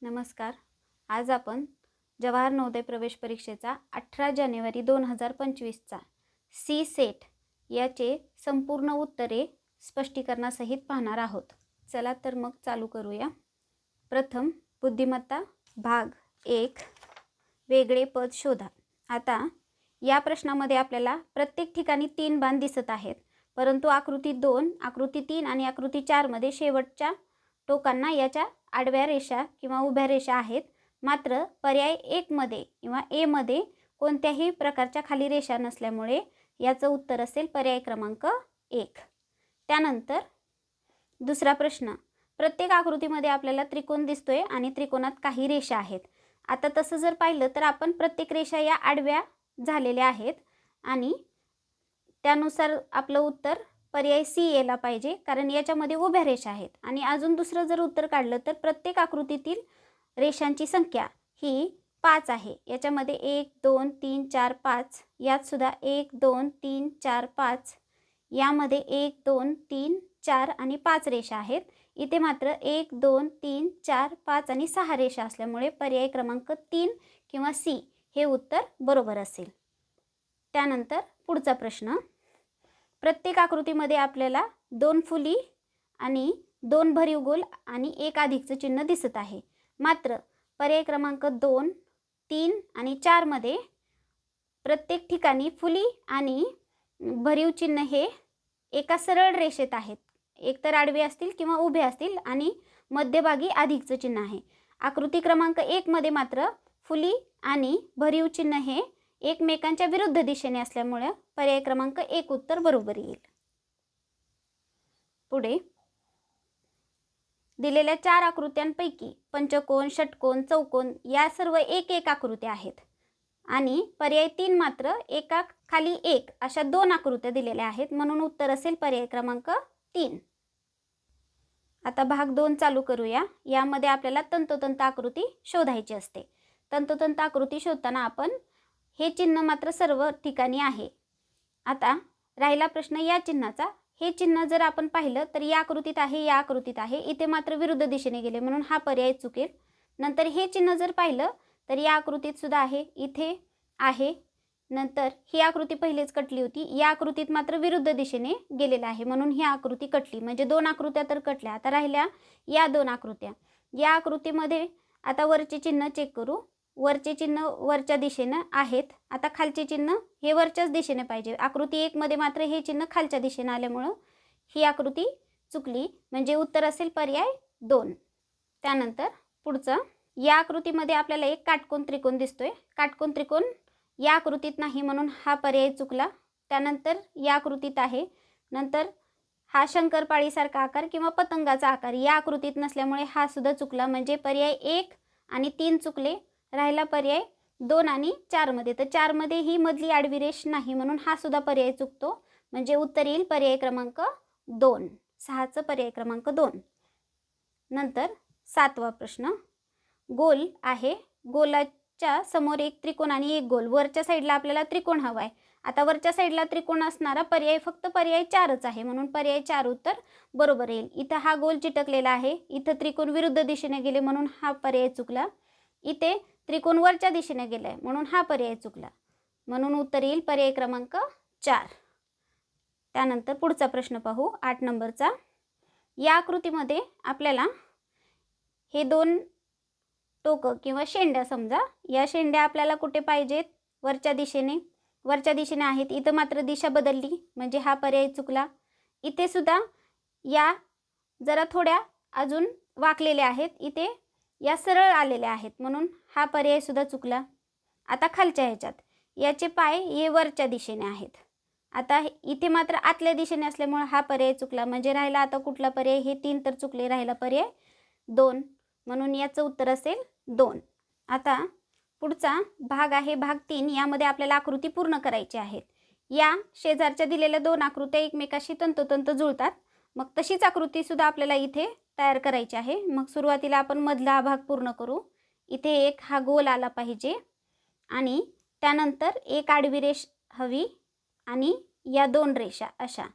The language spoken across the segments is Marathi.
नमस्कार. आज आपण जवाहर नवोदय प्रवेश परीक्षेचा 18 जानेवारी 2025चा सी सेट याचे संपूर्ण उत्तरे स्पष्टीकरणासहित पाहणार आहोत. चला तर मग चालू करूया. प्रथम बुद्धिमत्ता भाग 1 वेगळे पद शोधा. आता या प्रश्नामध्ये आपल्याला प्रत्येक ठिकाणी 3 बाण दिसत आहेत, परंतु आकृती 2, आकृती 3 आणि आकृती 4 मध्ये शेवटच्या टोकांना याच्या आडव्या रेषा किंवा उभ्या रेषा आहेत. मात्र पर्याय 1 मध्ये किंवा ए मध्ये कोणत्याही प्रकारच्या खाली रेषा नसल्यामुळे याचं उत्तर असेल पर्याय क्रमांक 1. त्यानंतर दुसरा प्रश्न, प्रत्येक आकृतीमध्ये आपल्याला त्रिकोण दिसतोय आणि त्रिकोणात काही रेषा आहेत. आता तसं जर पाहिलं तर आपण प्रत्येक रेषा या आडव्या झालेल्या आहेत आणि त्यानुसार आपलं उत्तर पर्याय सी यायला पाहिजे, कारण याच्यामध्ये उभ्या रेषा आहेत. आणि अजून दुसरं जर उत्तर काढलं तर प्रत्येक आकृतीतील रेषांची संख्या ही 5 आहे. याच्यामध्ये 1 2 3 4 5, यात सुद्धा 1 2 3 4 5, यामध्ये 1 2 3 4 आणि 5 रेषा आहेत. इथे मात्र 1 2 3 4 5 आणि 6 रेषा असल्यामुळे पर्याय क्रमांक 3 किंवा सी हे उत्तर बरोबर असेल. त्यानंतर पुढचा प्रश्न, प्रत्येक आकृतीमध्ये आपल्याला 2 फुली आणि 2 भरीव गोल आणि 1 अधिकचं चिन्ह दिसत आहे. मात्र पर्याय क्रमांक 2, 3 आणि 4 मध्ये प्रत्येक ठिकाणी फुली आणि भरीव चिन्ह हे एका सरळ रेषेत आहेत. एकतर आडवे असतील किंवा उभे असतील आणि मध्यभागी अधिकचं चिन्ह आहे. आकृती क्रमांक 1 मध्ये मात्र फुली आणि भरीव चिन्ह हे एकमेकांच्या विरुद्ध दिशेने असल्यामुळे पर्याय क्रमांक 1 उत्तर बरोबर येईल. पुढे दिलेल्या 4 आकृत्यांपैकी पंचकोन, षटकोन, चौकोन या सर्व एक एक आकृत्या आहेत आणि पर्याय 3 मात्र एका खाली एक अशा 2 आकृत्या दिलेल्या आहेत, म्हणून उत्तर असेल पर्याय क्रमांक 3. आता भाग 2 चालू करूया. यामध्ये आपल्याला तंतोतंत आकृती शोधायची असते. तंतोतंत आकृती शोधताना आपण हे चिन्ह मात्र सर्व ठिकाणी आहे. आता राहिला प्रश्न या चिन्हाचा. हे चिन्ह जर आपण पाहिलं तर या आकृतीत आहे, या आकृतीत आहे, इथे मात्र विरुद्ध दिशेने गेले म्हणून हा पर्याय चुकेल. नंतर हे चिन्ह जर पाहिलं तर या आकृतीत सुद्धा आहे, इथे आहे. नंतर ही आकृती पहिलेच कटली होती, या आकृतीत मात्र विरुद्ध दिशेने गेलेला आहे म्हणून ही आकृती कटली. म्हणजे 2 आकृत्या तर कटल्या. आता राहिल्या या 2 आकृत्या. या आकृतीमध्ये आता वरचे चिन्ह चेक करू. वरचे चिन्ह वरच्या दिशेनं आहेत. आता खालचे चिन्ह हे वरच्याच दिशेने पाहिजे. आकृती 1 मध्ये मात्र हे चिन्ह खालच्या दिशेने आल्यामुळं ही आकृती चुकली, म्हणजे उत्तर असेल पर्याय 2. त्यानंतर पुढचं, या आकृतीमध्ये आपल्याला एक काटकोन त्रिकोण दिसतोय. काटकोन त्रिकोण या आकृतीत नाही म्हणून हा पर्याय चुकला. त्यानंतर या आकृतीत आहे. नंतर हा शंकरपाळीसारखा आकार किंवा पतंगाचा आकार या आकृतीत नसल्यामुळे हा सुद्धा चुकला, म्हणजे पर्याय 1 आणि 3 चुकले. राहिला पर्याय 2 आणि 4 मध्ये. तर 4 मध्ये ही मधली आडवी रेष नाही म्हणून हा सुद्धा पर्याय चुकतो, म्हणजे उत्तर येईल पर्याय क्रमांक 2. 6चं पर्याय क्रमांक 2. नंतर 7वा प्रश्न, गोल आहे. गोलाच्या समोर एक त्रिकोण आणि एक गोल. वरच्या साईडला आपल्याला त्रिकोण हवा आहे. आता वरच्या साईडला त्रिकोण असणारा पर्याय फक्त पर्याय 4च आहे म्हणून पर्याय 4 उत्तर बरोबर येईल. इथं हा गोल चिटकलेला आहे, इथं त्रिकोण विरुद्ध दिशेने गेले म्हणून हा पर्याय चुकला. इथे त्रिकोण वरच्या दिशेने गेलाय म्हणून हा पर्याय चुकला, म्हणून उत्तर येईल पर्याय क्रमांक 4. त्यानंतर पुढचा प्रश्न पाहू, 8 नंबरचा. या आकृतीमध्ये आपल्याला हे 2 टोकं किंवा शेंड्या समजा, या शेंड्या आपल्याला कुठे पाहिजेत? वरच्या दिशेने. वरच्या दिशेने आहेत. इथं मात्र दिशा बदलली म्हणजे हा पर्याय चुकला. इथे सुद्धा या जरा थोड्या अजून वाकलेल्या आहेत, इथे या सरळ आलेल्या आहेत म्हणून हा पर्याय सुद्धा चुकला. आता खालच्या ह्याच्यात याचे पाय हे वरच्या दिशेने आहेत. आता इथे मात्र आतल्या दिशेने असल्यामुळे हा पर्याय चुकला, म्हणजे राहिला आता कुठला पर्याय? हे 3 तर चुकले, राहिला पर्याय 2 म्हणून याचं उत्तर असेल 2. आता पुढचा भाग आहे भाग 3. यामध्ये आपल्याला आकृती पूर्ण करायची आहेत. या शेजारच्या दिलेल्या 2 आकृत्या एकमेकाशी तंतोतंत जुळतात. मग तशीच आकृती सुद्धा आपल्याला इथे तयार करायची आहे. मग सुरुवातीला आपण मधला हा भाग पूर्ण करू. इथे एक हा गोल आला पाहिजे आणि त्यानंतर एक आडवी रेष हवी आणि या 2 रेषा अशा.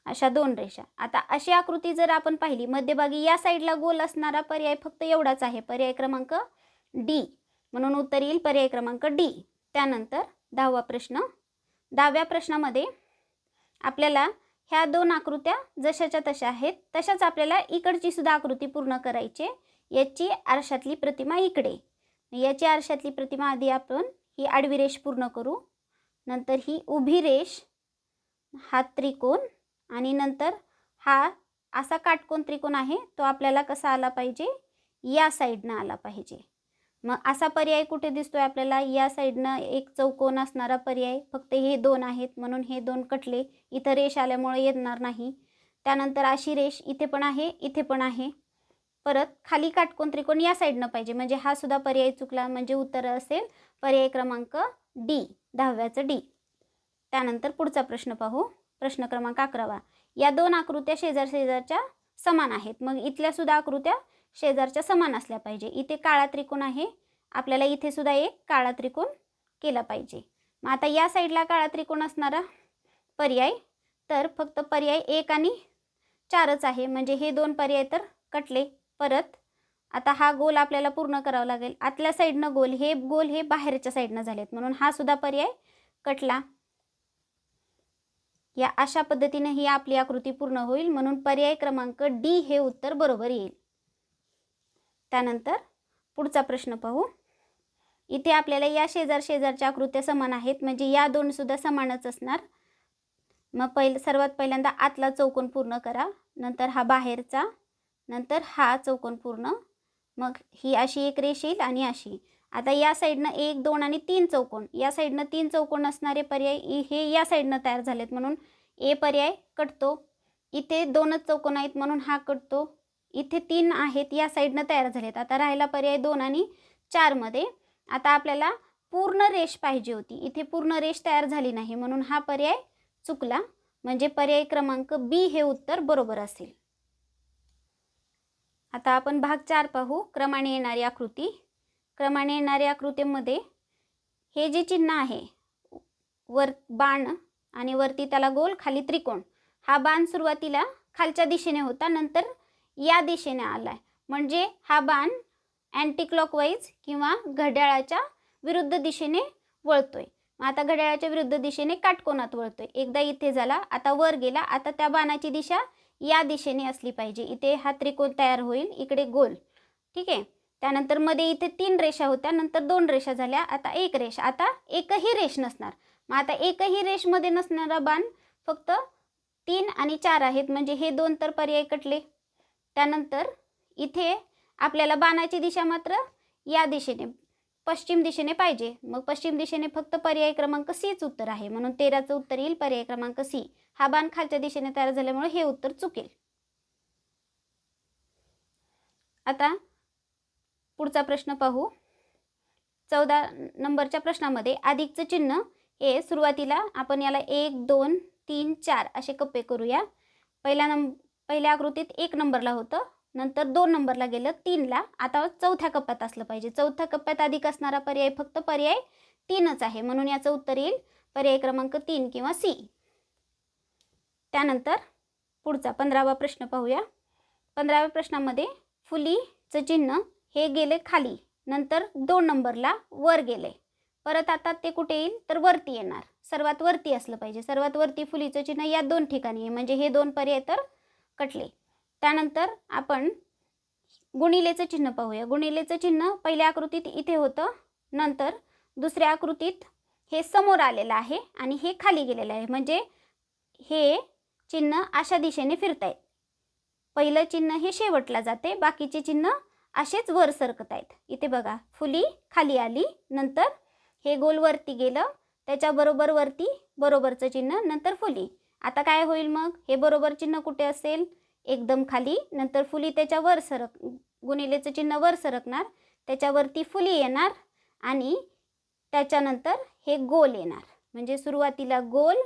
अशा 2 रेषा. आता अशी आकृती जर आपण पाहिली, मध्यभागी या साईडला गोल असणारा पर्याय फक्त एवढाच आहे, पर्याय क्रमांक डी. म्हणून उत्तर येईल पर्याय क्रमांक डी. त्यानंतर 10वा प्रश्न. 10व्या प्रश्नामध्ये आपल्याला ह्या 2 आकृत्या जशाच्या तशा आहेत तशाच आपल्याला इकडची सुद्धा आकृती पूर्ण करायची. याची आरशातली प्रतिमा इकडे, याची आरशातली प्रतिमा आधी आपण ही आडवी रेष पूर्ण करू, नंतर ही उभी रेष, हा त्रिकोण आणि नंतर हा असा काटकोन त्रिकोण आहे तो आपल्याला कसा आला पाहिजे, या साईडनं आला पाहिजे. मग असा पर्याय कुठे दिसतोय आपल्याला, या साईडनं एक चौकोन असणारा पर्याय. फक्त हे 2 आहेत म्हणून हे 2 कटले, इथं रेष आल्यामुळे येणार नाही. त्यानंतर अशी रेष इथे पण आहे, इथे पण आहे. परत खाली काटकोन त्रिकोण या साईडनं पाहिजे, म्हणजे हा सुद्धा पर्याय चुकला. म्हणजे उत्तर असेल पर्याय क्रमांक डी, 10व्याचं डी. त्यानंतर पुढचा प्रश्न पाहू. प्रश्न क्रमांक 11वा. या 2 आकृत्या शेजारच्या समान आहेत. मग इथल्या सुद्धा आकृत्या शेजारच्या समान असल्या पाहिजे. इथे काळा त्रिकोण आहे, आपल्याला इथे सुद्धा एक काळा त्रिकोण केला पाहिजे. मग आता या साईडला काळा त्रिकोण असणारा पर्याय तर फक्त पर्याय 1 आणि 4च आहे, म्हणजे हे 2 पर्याय तर कटले. परत आता हा गोल आपल्याला पूर्ण करावा लागेल. आतल्या साईडनं गोल हे बाहेरच्या साईडनं झालेत, म्हणून हा सुद्धा पर्याय कटला. या अशा पद्धतीने ही आपली आकृती पूर्ण होईल, म्हणून पर्याय क्रमांक डी हे उत्तर बरोबर येईल. त्यानंतर पुढचा प्रश्न पाहू. इथे आपल्याला या शेजारच्या आकृत्या समान आहेत, म्हणजे या 2 सुद्धा समानच असणार. मग सर्वात पहिल्यांदा आतला चौकोन पूर्ण करा, नंतर हा बाहेरचा, नंतर हा चौकोन पूर्ण, मग ही अशी एक रेष येईल आणि अशी. आता या साईडनं 1, 2 आणि 3 चौकोन, या साईडनं 3 चौकोन असणारे पर्याय हे या साईडनं तयार झालेत, म्हणून ए पर्याय कटतो. इथे 2च चौकोन आहेत म्हणून हा कटतो. इथे 3 आहेत या साईडनं तयार झालेत. आता राहिला पर्याय 2 आणि 4 मध्ये. आता आपल्याला पूर्ण रेष पाहिजे होती, इथे पूर्ण रेष तयार झाली नाही, म्हणून हा पर्याय चुकला. म्हणजे पर्याय क्रमांक बी हे उत्तर बरोबर असेल. आता आपण भाग 4 पाहू. क्रमाने येणारी आकृती. क्रमाने येणाऱ्या आकृतीमध्ये हे जे चिन्ह आहे, वर बाण आणि वरती त्याला गोल, खाली त्रिकोण. हा बाण सुरुवातीला खालच्या दिशेने होता, नंतर या दिशेने आलाय, म्हणजे हा बाण अँटी क्लॉकवाईज किंवा घड्याळाच्या विरुद्ध दिशेने वळतोय. आता घड्याळाच्या विरुद्ध दिशेने काटकोनात वळतोय. एकदा इथे झाला, आता वर गेला. आता त्या बाणाची दिशा या दिशेने असली पाहिजे. इथे हा त्रिकोण तयार होईल, इकडे गोल. ठीक आहे. त्यानंतर मध्ये इथे 3 रेषा होत्या, नंतर 2 रेषा झाल्या, आता 1 रेष. आता एकही रेष नसणार. मग आता एकही रेषमध्ये नसणारा बाण फक्त 3 आणि 4 आहेत, म्हणजे हे 2 तर पर्याय कटले. त्यानंतर इथे आपल्याला बाणाची दिशा मात्र या दिशेने, पश्चिम दिशेने पाहिजे. मग पश्चिम दिशेने फक्त पर्याय क्रमांक सीच उत्तर आहे, म्हणून 13चं उत्तर येईल पर्याय क्रमांक सी. हा बाण खालच्या दिशेने तयार झाल्यामुळे हे उत्तर चुकेल. आता पुढचा प्रश्न पाहू. 14 नंबरच्या प्रश्नामध्ये अधिकचं चिन्ह हे सुरुवातीला आपण याला 1, 2, 3, 4 असे कप्पे करूया. पहिल्या आकृतीत 1 नंबरला होतं, नंतर 2 नंबरला गेलं, 3ला. आता चौथ्या कप्प्यात असलं पाहिजे. चौथ्या कप्प्यात अधिक असणारा पर्याय फक्त पर्याय 3च आहे, म्हणून याचं उत्तर येईल पर्याय क्रमांक 3 किंवा सी. त्यानंतर पुढचा 15वा प्रश्न पाहूया. 15व्या प्रश्नामध्ये फुलीचं चिन्ह हे गेले खाली, नंतर 2 नंबरला वर गेले. परत आता ते कुठे येईल तर वरती येणार. सर्वात वरती असलं पाहिजे. सर्वात वरती फुलीचं चिन्ह या 2 ठिकाणी आहे, म्हणजे हे 2 पर्याय तर कटले. त्यानंतर आपण गुणिलेचं चिन्ह पाहूया. गुणिलेचं चिन्ह पहिल्या आकृतीत इथे होतं, नंतर दुसऱ्या आकृतीत हे समोर आलेलं आहे आणि हे खाली गेलेलं आहे, म्हणजे हे चिन्ह अशा दिशेने फिरतायत. पहिलं चिन्ह हे शेवटला जाते, बाकीचे चिन्ह असेच वर सरकत आहेत. इथे बघा, फुली खाली आली, नंतर हे गोल वरती गेलं, त्याच्याबरोबर वरती बरोबरचं चिन्ह, नंतर फुली. आता काय होईल मग, हे बरोबर चिन्ह कुठे असेल, एकदम खाली, नंतर फुली त्याच्या वर गुणिलेचं चिन्ह वर सरकणार, त्याच्यावरती फुली येणार आणि त्याच्यानंतर हे गोल येणार. म्हणजे सुरुवातीला गोल,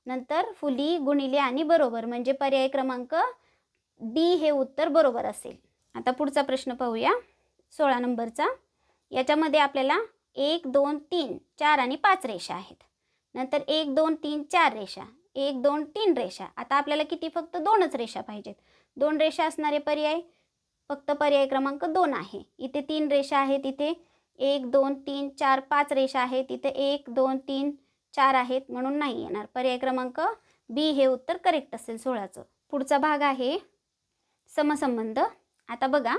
नंतर फुली, गुणिले आणि बरोबर, म्हणजे पर्याय क्रमांक डी हे उत्तर बरोबर असेल. आता पुढचा प्रश्न पाहूया 16 नंबरचा. याच्यामध्ये आपल्याला 1, 2, 3, 4 आणि 5 रेषा आहेत. नंतर 1, 2, 3, 4 रेषा, 1 2 3 रेषा. आता आपल्याला किती? फक्त 2च रेषा पाहिजेत. 2 रेषा असणारे पर्याय फक्त पर्याय क्रमांक 2 आहे. इथे 3 रेषा आहेत, इथे 1 2 3 4 5 रेषा आहेत, इथे 1 2 3 4 आहेत म्हणून नाही येणार. पर्याय क्रमांक बी हे उत्तर करेक्ट असेल 16चं. पुढचा भाग आहे समसंबंध. आता बघा,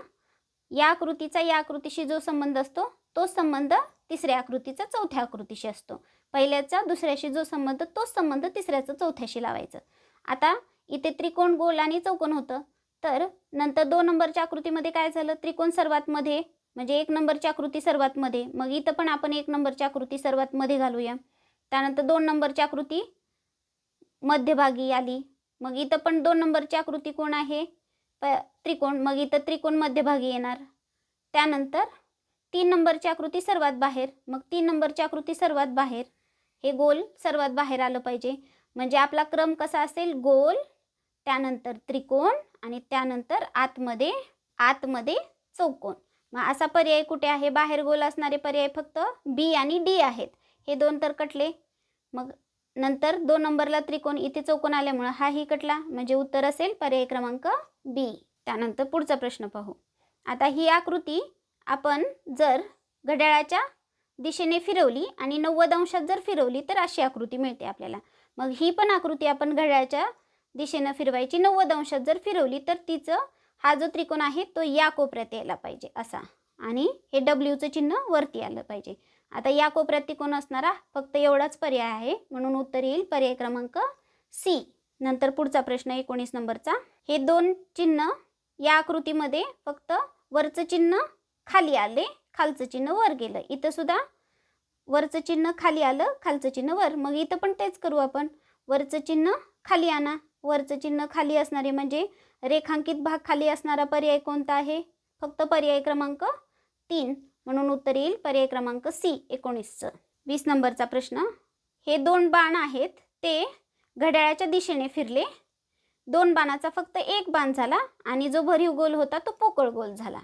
या आकृतीचा या आकृतीशी जो संबंध असतो तोच संबंध तिसऱ्या आकृतीचा चौथ्या आकृतीशी असतो. पहिल्याचा दुसऱ्याशी जो संबंध तोच संबंध तिसऱ्याचा चौथ्याशी लावायचं. आता इथे त्रिकोण, गोल आणि चौकोन होतं, तर नंतर 2 नंबरच्या आकृतीमध्ये काय झालं? त्रिकोण सर्वात मध्ये, म्हणजे 1 नंबरची आकृती सर्वात मध्ये. मग इथं पण आपण 1 नंबरची आकृती सर्वात मध्ये घालूया. त्यानंतर 2 नंबरची आकृती मध्यभागी आली. मग इथं पण 2 नंबरची आकृती कोण आहे? त्रिकोण. मग इथं त्रिकोण मध्यभागी येणार. त्यानंतर 3 नंबरची आकृती सर्वात बाहेर. मग 3 नंबरची आकृती सर्वात बाहेर, हे गोल सर्वात बाहेर आलं पाहिजे. म्हणजे आपला क्रम कसा असेल? गोल, त्यानंतर त्रिकोण आणि त्यानंतर आतमध्ये चौकोन. मग असा पर्याय कुठे आहे? बाहेर गोल असणारे पर्याय फक्त बी आणि डी आहेत. हे 2 तर कटले. मग नंतर 2 नंबरला त्रिकोण, इथे चौकोन आल्यामुळे हाही कटला. म्हणजे उत्तर असेल पर्याय क्रमांक बी. त्यानंतर पुढचा प्रश्न पाहू. आता ही आकृती आपण जर घड्याळाच्या दिशेने फिरवली आणि 90 अंशात जर फिरवली तर अशी आकृती मिळते आपल्याला. मग ही पण आकृती आपण घड्याळाच्या दिशेने फिरवायची. 90 अंशात जर फिरवली तर तिचं हा जो त्रिकोण आहे तो या कोपऱ्यात यायला पाहिजे असा, आणि हे डब्ल्यूचं चिन्ह वरती आलं पाहिजे. आता या कोपऱ्यात त्रिकोण असणारा फक्त एवढाच पर्याय आहे म्हणून उत्तर येईल पर्याय क्रमांक सी. नंतर पुढचा प्रश्न 19 नंबरचा. हे 2 चिन्ह या आकृतीमध्ये फक्त वरचं चिन्ह खाली आले, खालचं चिन्ह वर गेलं. इथं सुद्धा वरचं चिन्ह खाली आलं, खालचं चिन्ह वर. मग इथं पण तेच करू आपण. वरचं चिन्ह खाली आणा. वरचं चिन्ह खाली असणारे म्हणजे रेखांकित भाग खाली असणारा पर्याय कोणता आहे? फक्त पर्याय क्रमांक 3 म्हणून उत्तर येईल पर्याय क्रमांक सी 19चं. 20 नंबरचा प्रश्न. हे 2 बाण आहेत ते घड्याळाच्या दिशेने फिरले. 2 बाणाचा फक्त 1 बाण झाला आणि जो भरीव गोल होता तो पोकळ गोल झाला.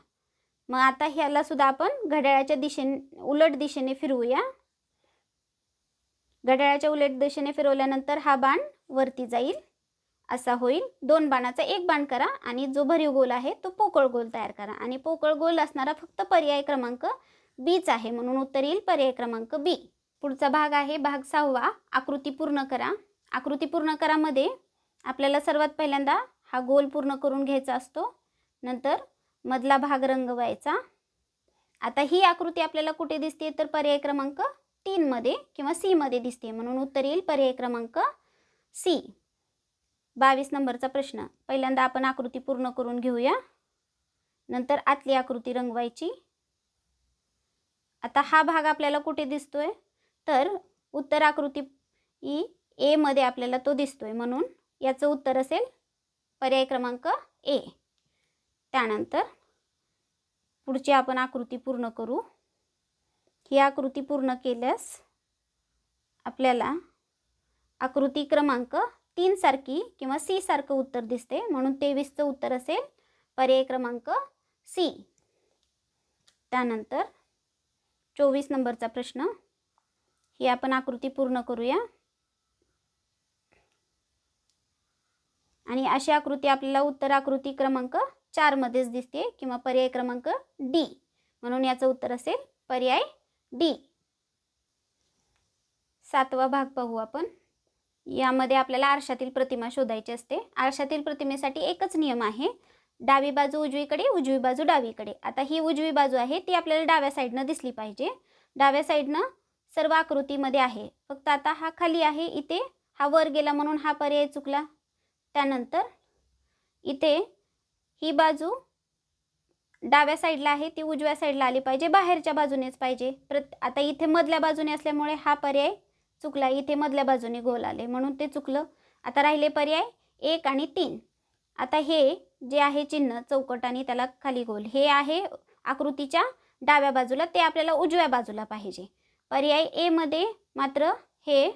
मग आता ह्याला सुद्धा आपण घड्याळाच्या दिशेने उलट दिशेने फिरवूया. घड्याळाच्या उलट दिशेने फिरवल्यानंतर हा बाण वरती जाईल असा होईल. 2 बाणाचा 1 बाण करा आणि जो भरीव गोल आहे तो पोकळ गोल तयार करा. आणि पोकळ गोल असणारा फक्त पर्याय क्रमांक बीच आहे म्हणून उत्तर येईल पर्याय क्रमांक बी. पुढचा भाग आहे भाग 6वा. आकृती पूर्ण करा. आकृती पूर्ण करामध्ये आपल्याला सर्वात पहिल्यांदा हा गोल पूर्ण करून घ्यायचा असतो. नंतर मधला भाग रंगवायचा. आता ही आकृती आपल्याला कुठे दिसते? तर पर्याय क्रमांक 3 मध्ये किंवा सी मध्ये दिसते म्हणून उत्तर येईल पर्याय क्रमांक सी. 22 नंबरचा प्रश्न. पहिल्यांदा आपण आकृती पूर्ण करून घेऊया. नंतर आतली आकृती रंगवायची. आता हा भाग आपल्याला कुठे दिसतोय? तर उत्तर आकृती ए मध्ये आपल्याला तो दिसतोय म्हणून याचं उत्तर असेल पर्याय क्रमांक ए. त्यानंतर पुढची आपण आकृती पूर्ण करू. ही आकृती पूर्ण केल्यास आपल्याला आकृती क्रमांक 3 सारखी किंवा सी सारखं उत्तर दिसते म्हणून 23चं उत्तर असेल पर्याय क्रमांक सी. त्यानंतर 24 नंबरचा प्रश्न. ही आपण आकृती पूर्ण करूया. आणि अशी आकृती आपल्याला उत्तर आकृती क्रमांक 4 मध्येच दिसते किंवा पर्याय क्रमांक डी म्हणून याचं उत्तर असेल पर्याय डी. 7वा भाग पाहू आपण. यामध्ये आपल्याला आरशातील प्रतिमा शोधायची असते. आरशातील प्रतिमेसाठी एकच नियम आहे, डावी बाजू उजवीकडे, उजवी बाजू डावीकडे. आता ही उजवी बाजू आहे ती आपल्याला डाव्या साईडनं दिसली पाहिजे. डाव्या साईडनं सर्व आकृतीमध्ये आहे. फक्त आता हा खाली आहे, इथे हा वर गेला म्हणून हा पर्याय चुकला. त्यानंतर इथे ही बाजू डाव्या साईडला आहे ती उजव्या साईडला आली पाहिजे, बाहेरच्या बाजूनेच पाहिजे. आता इथे मधल्या बाजूने असल्यामुळे हा पर्याय चुकला. इथे मधल्या बाजूने गोल आले म्हणून ते चुकलं. आता राहिले पर्याय 1 आणि 3. आता हे जे आहे चिन्ह चौकट आणि त्याला खाली गोल, हे आहे आकृतीच्या डाव्या बाजूला, ते आपल्याला उजव्या बाजूला पाहिजे. पर्याय ए मध्ये मात्र हे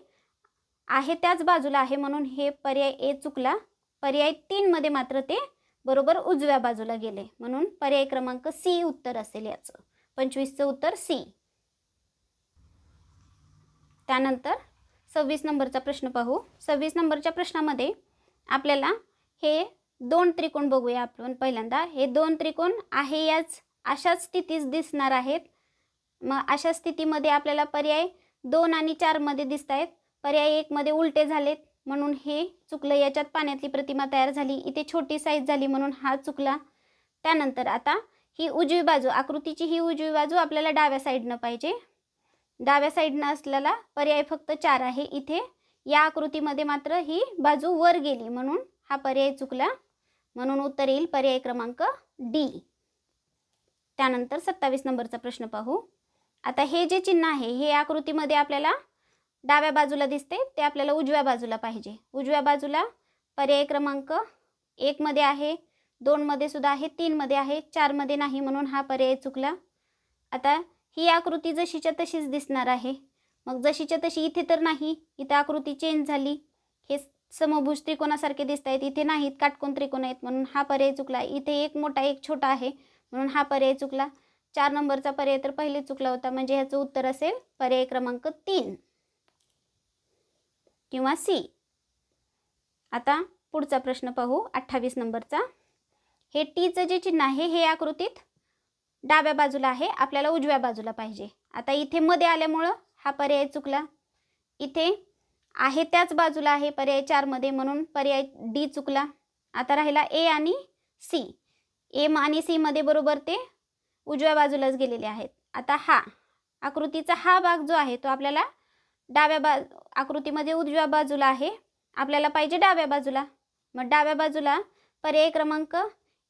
आहे त्याच बाजूला आहे म्हणून हे पर्याय ए चुकला. पर्याय 3 मध्ये मात्र ते बरोबर उजव्या बाजूला गेले म्हणून पर्याय क्रमांक सी उत्तर असेल याचं. 25चं उत्तर सी. त्यानंतर 26 नंबरचा प्रश्न पाहू. 26 नंबरच्या प्रश्नामध्ये आपल्याला हे 2 त्रिकोण बघूया आपण पहिल्यांदा. हे 2 त्रिकोण आहे याच अशाच स्थितीत दिसणार आहेत. मग अशा स्थितीमध्ये आपल्याला पर्याय 2 आणि 4 मध्ये दिसत आहेत. पर्याय 1 मध्ये उलटे झालेत म्हणून हे चुकलं. याच्यात पाण्यातली प्रतिमा तयार झाली. इथे छोटी साईज झाली म्हणून हा चुकला. त्यानंतर आता ही उजवी बाजू, आकृतीची ही उजवी बाजू आपल्याला डाव्या साईडनं पाहिजे. डाव्या साईडनं असलेला पर्याय फक्त 4 आहे. इथे या आकृतीमध्ये मात्र ही बाजू वर गेली म्हणून हा पर्याय चुकला. म्हणून उत्तर येईल पर्याय क्रमांक डी. त्यानंतर 27 नंबरचा प्रश्न पाहू. आता हे जे चिन्ह आहे हे आकृतीमध्ये आपल्याला डाव्या बाजूला दिसते, ते आपल्याला उजव्या बाजूला पाहिजे. उजव्या बाजूला पर्याय क्रमांक 1 मध्ये आहे, 2 मध्ये सुद्धा आहे, 3 मध्ये आहे, 4 मध्ये नाही म्हणून हा पर्याय चुकला. आता ही आकृती जशीच्या तशीच दिसणार आहे. मग जशीच्या तशी इथे तर नाही, इथे आकृती चेंज झाली. हे समभुज त्रिकोणासारखे दिसत आहेत, इथे नाहीत, काटकोन त्रिकोण आहेत म्हणून हा पर्याय चुकला. इथे एक मोठा एक छोटा आहे म्हणून हा पर्याय चुकला. 4 नंबरचा पर्याय तर पहिले चुकला होता म्हणजे ह्याचं उत्तर असेल पर्याय क्रमांक 3 किंवा सी. आता पुढचा प्रश्न पाहू 28 नंबरचा. हे टीचं जे चिन्ह आहे हे आकृतीत डाव्या बाजूला आहे, आपल्याला उजव्या बाजूला पाहिजे. आता इथे मध्ये आल्यामुळं हा पर्याय चुकला. इथे आहे त्याच बाजूला आहे पर्याय 4 मध्ये म्हणून पर्याय डी चुकला. आता राहिला ए आणि सी. ए आणि सी मध्ये बरोबर ते उजव्या बाजूलाच गेलेले आहेत. आता हा आकृतीचा हा भाग जो आहे तो आपल्याला आकृतीमध्ये उजव्या बाजूला आहे, आपल्याला पाहिजे डाव्या बाजूला. मग डाव्या बाजूला पर्याय क्रमांक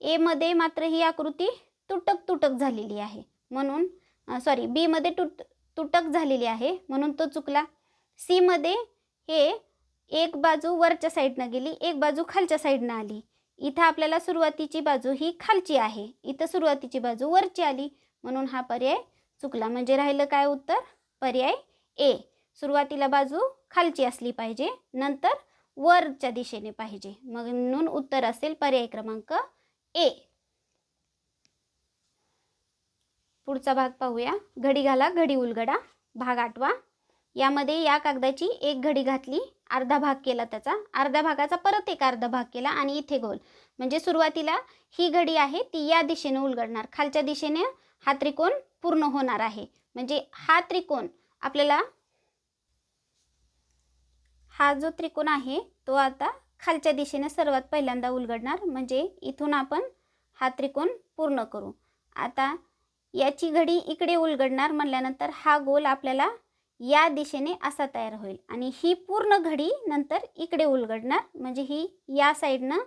ए मध्ये मात्र ही आकृती तुटक झालेली आहे म्हणून बी मध्ये तुटक झालेली आहे म्हणून तो चुकला. सी मध्ये हे एक बाजू वरच्या साईडनं गेली, एक बाजू खालच्या साईडनं आली. इथं आपल्याला सुरुवातीची बाजू ही खालची आहे, इथं सुरुवातीची बाजू वरची आली म्हणून हा पर्याय चुकला. म्हणजे राहिलं काय उत्तर पर्याय ए. सुरुवातीला बाजू खालची असली पाहिजे, नंतर वरच्या दिशेने पाहिजे, म्हणून उत्तर असेल पर्याय क्रमांक ए. पुढचा भाग पाहूया. घडी घाला घडी उलगडा भाग 8वा. यामध्ये या कागदाची एक घडी घातली, अर्धा भाग केला त्याचा, अर्ध्या भागाचा परत एक अर्धा भाग केला आणि इथे गोल. म्हणजे सुरुवातीला ही घडी आहे ती या दिशेने उलगडणार, खालच्या दिशेने हा त्रिकोण पूर्ण होणार आहे. म्हणजे हा त्रिकोण आपल्याला, हा जो त्रिकोण आहे तो आता खालच्या दिशेने सर्वात पहिल्यांदा उलगडणार. म्हणजे इथून आपण हा त्रिकोण पूर्ण करू. आता याची घडी इकडे उलगडणार म्हटल्यानंतर हा गोल आपल्याला या दिशेने असा तयार होईल आणि ही पूर्ण घडी नंतर इकडे उलगडणार. म्हणजे ही या साईडनं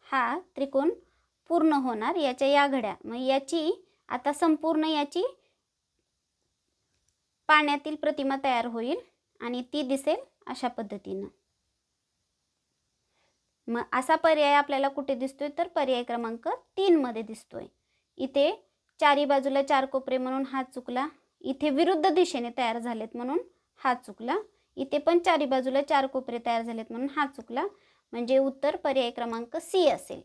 हा त्रिकोण पूर्ण होणार याच्या या घड्या. मग याची आता संपूर्ण याची पाण्यातील प्रतिमा तयार होईल आणि ती दिसेल अशा पद्धतीनं. मग असा पर्याय आपल्याला कुठे दिसतोय तर पर्याय क्रमांक 3 मध्ये दिसतोय. इथे चारी बाजूला 4 कोपरे म्हणून हा चुकला. इथे विरुद्ध दिशेने तयार झालेत म्हणून हा चुकला. इथे पण चारी बाजूला 4 कोपरे तयार झालेत म्हणून हा चुकला. म्हणजे उत्तर पर्याय क्रमांक सी असेल.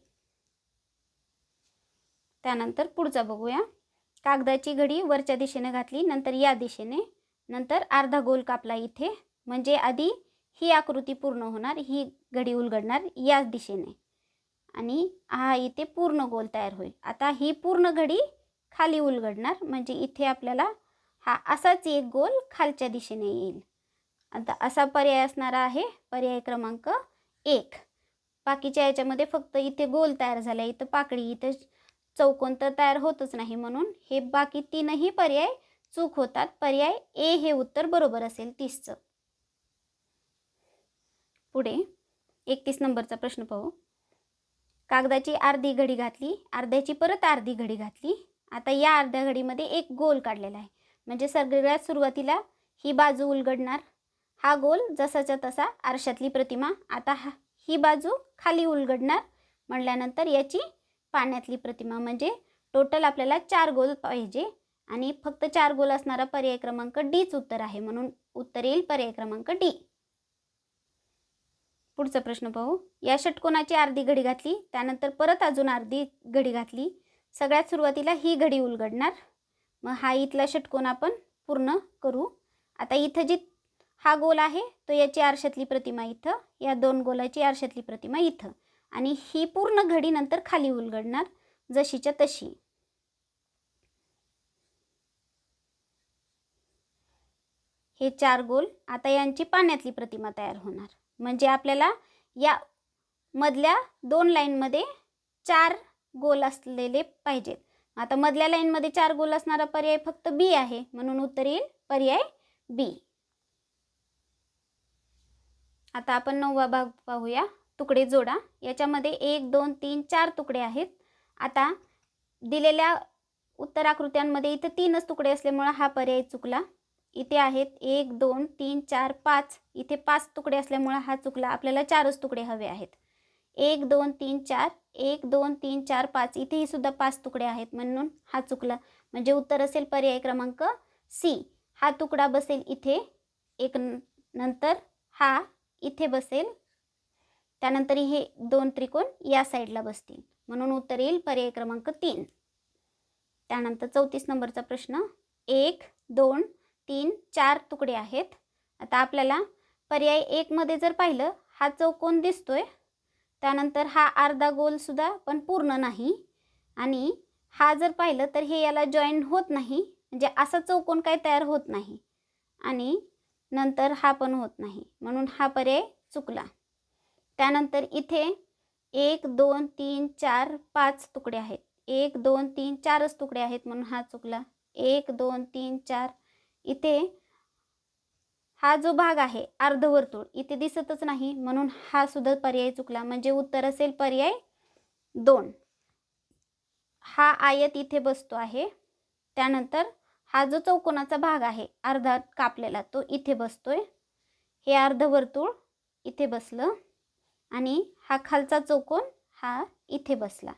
त्यानंतर पुढचा बघूया. कागदाची घडी वरच्या दिशेने घातली, नंतर या दिशेने, नंतर अर्धा गोल कापला इथे. म्हणजे आधी ही आकृती पूर्ण होणार, ही घडी उलगडणार या दिशेने आणि हा इथे पूर्ण गोल तयार होईल. आता ही पूर्ण घडी खाली उलगडणार म्हणजे इथे आपल्याला हा असाच एक गोल खालच्या दिशेने येईल. आता असा पर्याय असणार आहे पर्याय क्रमांक 1. बाकीच्या याच्यामध्ये फक्त इथे गोल तयार झाला, इथं पाकळी, इथं चौकोन तर तयार होतच नाही म्हणून हे बाकी 3ही पर्याय चूक होतात. पर्याय ए हे उत्तर बरोबर असेल 30चं. पुढे 31 नंबरचा प्रश्न पाहू. कागदाची अर्धी घडी घातली, अर्ध्याची परत अर्धी घडी घातली. आता या अर्ध्या घडीमध्ये एक गोल काढलेला आहे. म्हणजे सगळ्यात सुरुवातीला ही बाजू उलगडणार, हा गोल जसाच्या तसा आरशातली प्रतिमा. आता ही बाजू खाली उलगडणार म्हटल्यानंतर याची पाण्यातली प्रतिमा. म्हणजे टोटल आपल्याला 4 गोल पाहिजे आणि फक्त 4 गोल असणारा पर्याय क्रमांक डीच उत्तर आहे म्हणून उत्तर येईल पर्याय क्रमांक डी. पुढचा प्रश्न पाहू. या षटकोनाची अर्धी घडी घातली, त्यानंतर परत अजून अर्धी घडी घातली. सगळ्यात सुरुवातीला ही घडी उलगडणार. मग हा इथला षटकोन आपण पूर्ण करू. आता इथं जी हा गोल आहे तो याची आरशातली प्रतिमा इथं, या 2 गोलाची आरशातली प्रतिमा इथं, आणि ही पूर्ण घडी नंतर खाली उलगडणार जशीच्या तशी. हे 4 गोल. आता यांची पाण्यातली प्रतिमा तयार होणार. म्हणजे आपल्याला या मधल्या 2 लाईनमध्ये 4 गोल असलेले पाहिजेत. आता मधल्या लाईनमध्ये 4 गोल असणारा पर्याय फक्त बी आहे, म्हणून उत्तर येईल पर्याय बी. आता आपण 9वा भाग पाहूया. तुकडे जोडा. याच्यामध्ये 1 2 3 4 तुकडे आहेत. आता दिलेल्या उत्तराकृत्यांमध्ये इथे 3च तुकडे असल्यामुळे हा पर्याय चुकला. इथे आहेत 1 2 3 4 5, इथे 5 तुकडे असल्यामुळे हा चुकला. आपल्याला 4च तुकडे हवे आहेत. 1 2 3 4, 1 2 3 4 5, इथेही सुद्धा 5 तुकडे आहेत म्हणून हा चुकला. म्हणजे उत्तर असेल पर्याय क्रमांक सी. हा तुकडा बसेल इथे, एक नंतर हा इथे बसेल, त्यानंतर हे 2 त्रिकोण या साईडला बसतील, म्हणून उत्तर येईल पर्याय क्रमांक 3. त्यानंतर 34 नंबरचा प्रश्न. 1 2 3 4 तुकडे आहेत. आता आपल्याला पर्याय 1 मध्ये जर पाहिलं, हा चौकोन दिसतोय, त्यानंतर हा अर्धा गोल सुद्धा पण पूर्ण नाही, आणि हा जर पाहिलं तर हे याला जॉईन होत नाही, म्हणजे असा चौकोन काही तयार होत नाही, आणि नंतर हा पण होत नाही, म्हणून हा पर्याय चुकला. त्यानंतर इथे 1 2 3 4 5 तुकडे आहेत. 1 2 3 4च तुकडे आहेत म्हणून हा चुकला. 1 2 3 4, इथे हा जो भाग आहे अर्धवर्तुळ इथे दिसतच नाही, म्हणून हा सुद्धा पर्याय चुकला. म्हणजे उत्तर असेल पर्याय 2. हा आयत इथे बसतो आहे, त्यानंतर हा जो चौकोनाचा भाग आहे अर्धा कापलेला तो इथे बसतोय, हे अर्धवर्तुळ इथे बसलं, आणि हा खालचा चौकोन हा इथे बसला,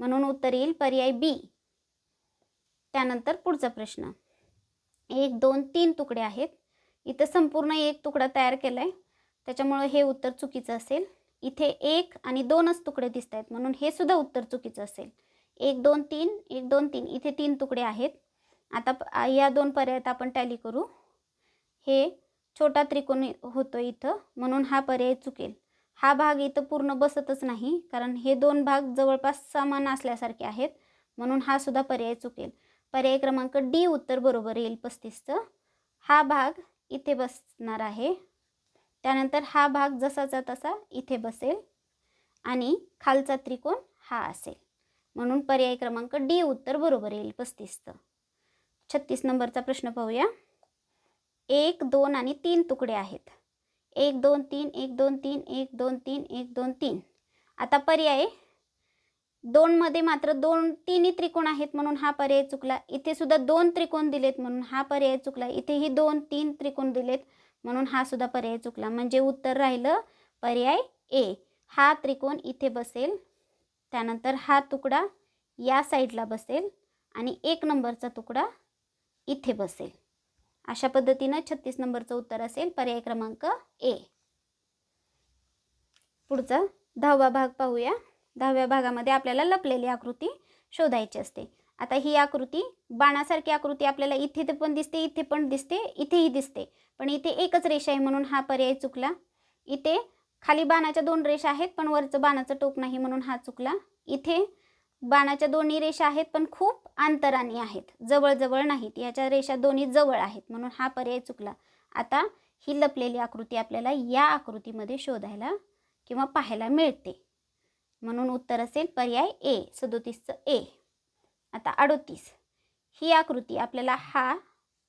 म्हणून उत्तर येईल पर्याय बी. त्यानंतर पुढचा प्रश्न. 1 2 3 तुकडे आहेत. इथे संपूर्ण 1 तुकडा तयार केला आहे, त्याच्यामुळे हे उत्तर चुकीचं असेल. इथे 1 आणि 2च तुकडे दिसत आहेत, म्हणून हे सुद्धा उत्तर चुकीचं असेल. 1 2 3 1 2 3, इथे 3 तुकडे आहेत. आता या 2 पर्यायात आपण टॅली करू. हे छोटा त्रिकोण होतो इथं, म्हणून हा पर्याय चुकेल. हा भाग इथं पूर्ण बसतच नाही, कारण हे 2 भाग जवळपास समान असल्यासारखे आहेत, म्हणून हा सुद्धा पर्याय चुकेल. पर्याय क्रमांक डी उत्तर बरोबर येईल 35चं. हा भाग इथे बसणार आहे, त्यानंतर हा भाग जसाचा तसा इथे बसेल, आणि खालचा त्रिकोण हा असेल, म्हणून पर्याय क्रमांक डी उत्तर बरोबर येईल 35चं. 36 नंबरचा प्रश्न पाहूया. 1 2 आणि 3 तुकडे आहेत. 1 2 3 1 2 3 1 2 3 1 2 3. आता पर्याय 2 मध्ये मात्र 2 तिन्ही त्रिकोण आहेत, म्हणून हा पर्याय चुकला. इथे सुद्धा 2 त्रिकोण दिलेत, म्हणून हा पर्याय चुकला. इथेही 2 3 त्रिकोण दिलेत, म्हणून हा सुद्धा पर्याय चुकला. म्हणजे उत्तर राहिलं पर्याय ए. हा त्रिकोण इथे बसेल, त्यानंतर हा तुकडा या साईडला बसेल, आणि 1 नंबरचा तुकडा इथे बसेल. अशा पद्धतीनं 36 नंबरचं उत्तर असेल पर्याय क्रमांक ए. पुढचा 10वा भाग पाहूया. 10व्या भागामध्ये आपल्याला लपलेली आकृती शोधायची असते. आता ही आकृती बाणासारखी आकृती आपल्याला इथे पण दिसते, इथे पण दिसते, इथेही दिसते, पण इथे एकच रेषा आहे म्हणून हा पर्याय चुकला. इथे खाली बाणाच्या 2 रेषा आहेत पण वरचं बाणाचं टोक नाही, म्हणून हा चुकला. इथे बाणाच्या दोन्ही रेषा आहेत पण खूप अंतराने आहेत, जवळजवळ नाहीत. याच्या रेषा दोन्ही जवळ आहेत, म्हणून हा पर्याय चुकला. आता ही लपलेली आकृती आपल्याला या आकृतीमध्ये शोधायला किंवा पाहायला मिळते, म्हणून उत्तर असेल पर्याय ए. 37चं ए. आता 38. ही आकृती आपल्याला हा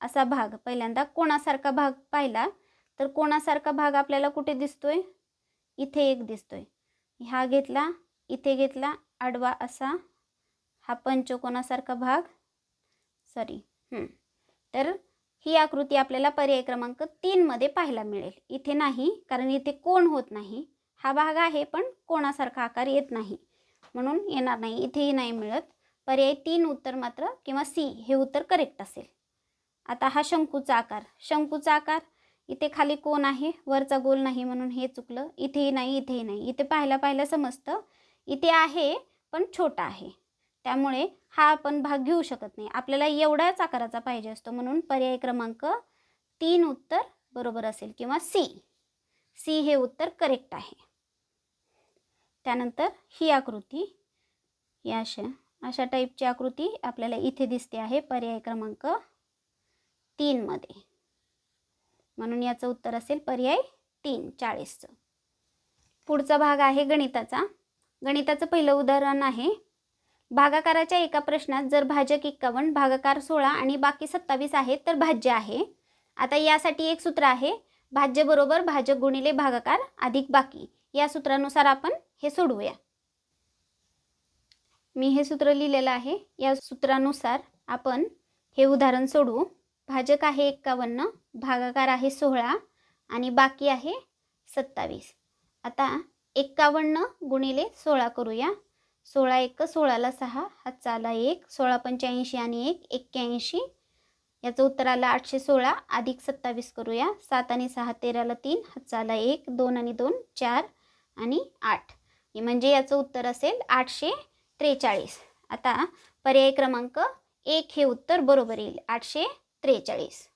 असा भाग पहिल्यांदा कोणासारखा भाग पाहिला तर कोणासारखा भाग आपल्याला कुठे दिसतोय? इथे एक दिसतोय. हा घेतला, इथे घेतला, आडवा असा हा पंचकोनासारखा भाग, तर ही आकृती आपल्याला पर्याय क्रमांक 3 मध्ये पाहायला मिळेल. इथे नाही, कारण इथे कोण होत नाही. हा भाग आहे पण कोणासारखा आकार येत नाही, म्हणून येणार नाही, इथेही नाही मिळत. पर्याय 3 उत्तर मात्र किंवा सी हे उत्तर करेक्ट असेल. आता हा शंकूचा आकार. शंकूचा आकार इथे खाली कोण आहे, वरचा गोल नाही, म्हणून हे चुकलं. इथेही नाही, इथेही नाही. इथे पाहायला समजतं इथे आहे पण छोटा आहे, त्यामुळे हा आपण भाग घेऊ शकत नाही. आपल्याला एवढ्याच आकाराचा पाहिजे असतो, म्हणून पर्याय क्रमांक 3 उत्तर बरोबर असेल किंवा सी. सी हे उत्तर करेक्ट आहे. त्यानंतर ही आकृती, ही अशा टाईपची आकृती आपल्याला इथे दिसते आहे पर्याय क्रमांक 3 मध्ये. म्हणून याचं उत्तर असेल पर्याय 3 40चं. पुढचा भाग आहे गणिताचा. गणिताचं पहिलं उदाहरण आहे, भागाकाराच्या एका प्रश्नात जर भाजक 51, भागाकार 16 आणि बाकी 27 आहेत तर भाज्य आहे. आता यासाठी एक सूत्र आहे, भाज्य बरोबर भाजक गुणिले भागाकार अधिक बाकी. या सूत्रानुसार आपण हे सोडवूया. मी हे सूत्र लिहिलेलं आहे. या सूत्रानुसार आपण हे उदाहरण सोडवू. भाजक आहे 51, भागाकार आहे 16 आणि बाकी आहे 27. आता 51 गुणिले 16 करूया. 16 1 16ला 6, हातचा आला 1, 16 85 आणि 1 81. याचं उत्तर आलं 816 अधिक 27 करूया. 7 आणि 6 13ला 3, हातचा आला 1, 2 आणि 2 4 आणि 8. म्हणजे याचं उत्तर असेल 843. आता पर्याय क्रमांक 1 हे उत्तर बरोबर येईल, 843.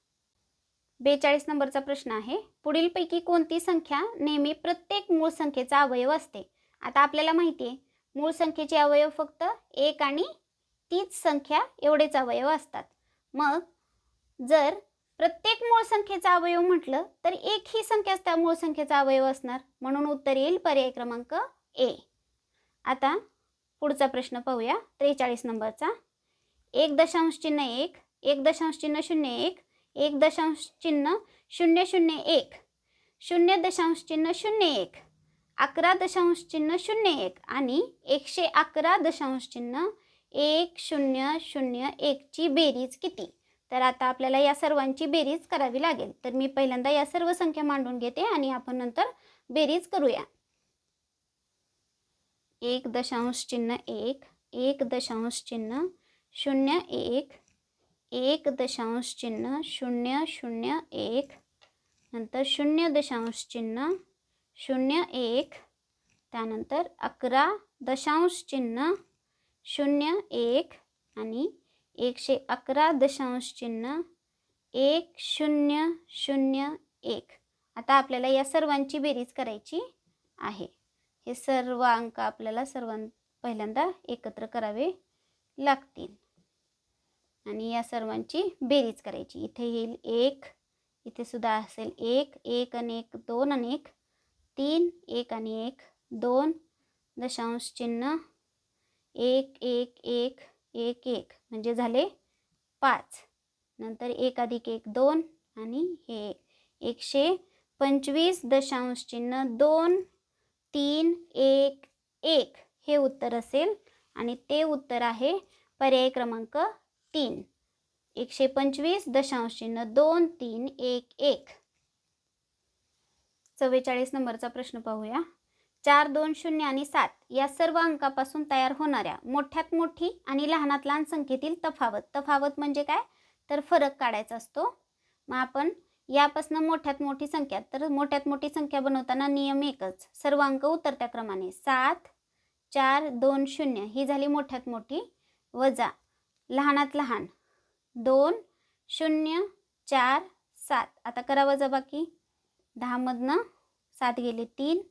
42 नंबरचा प्रश्न आहे, पुढीलपैकी कोणती संख्या नेहमी प्रत्येक मूळ संख्येचा अवयव असते? आता आपल्याला माहिती आहे मूळ संख्येचे अवयव फक्त 1 आणि तीच संख्या एवढेच अवयव असतात. मग जर प्रत्येक मूळ संख्येचा अवयव म्हटलं तर एक ही संख्याच त्या मूळ संख्येचा अवयव असणार. म्हणून उत्तर येईल पर्याय क्रमांक ए. आता पुढचा प्रश्न पाहूया 43 नंबरचा. 1.1, 1.01, 1.001, 0.001, 0.01, 11.01 आणि 111.1001 ची बेरीज किती? तर आता आपल्याला या सर्वांची बेरीज करावी लागेल. तर मी पहिल्यांदा या सर्व संख्या मांडून घेते आणि आपण नंतर बेरीज करूया. 1.1, 1.001, 1.001, नंतर 0.01, त्यानंतर 11.01 आणि 111.1001. आता आपल्याला या सर्वांची बेरीज करायची आहे. हे सर्व अंक आपल्याला पहिल्यांदा एकत्र करावे लागतील आणि या सर्वांची बेरीज करायची. इथे येईल 1, इथे सुद्धा असेल 1, 1 आणि 1 2 आणि 1 3, 1 आणि 1 2, 0.1 1 1 1 म्हणजे झाले 5. नंतर 1 अधिक 1 2 आणि हे 125.231 हे उत्तर असेल आणि ते उत्तर आहे पर्याय क्रमांक 3, 125.231. 44 नंबरचा प्रश्न पाहूया. 4, 2, 0 आणि 7 या सर्व अंकापासून तयार होणाऱ्या मोठ्यात मोठी आणि लहानात लहान संख्येतील तफावत म्हणजे काय? तर फरक काढायचा असतो. मग आपण यापासून मोठ्यात मोठी संख्या, तर मोठ्यात मोठी संख्या बनवताना नियम एकच, सर्व अंक उतरत्या क्रमाने. 7 4 2 0 ही झाली मोठ्यात मोठी, वजा लहानात लहान 2 0 4 7. आता करा वजा बाकी. 10 मधनं 7 गेले 3,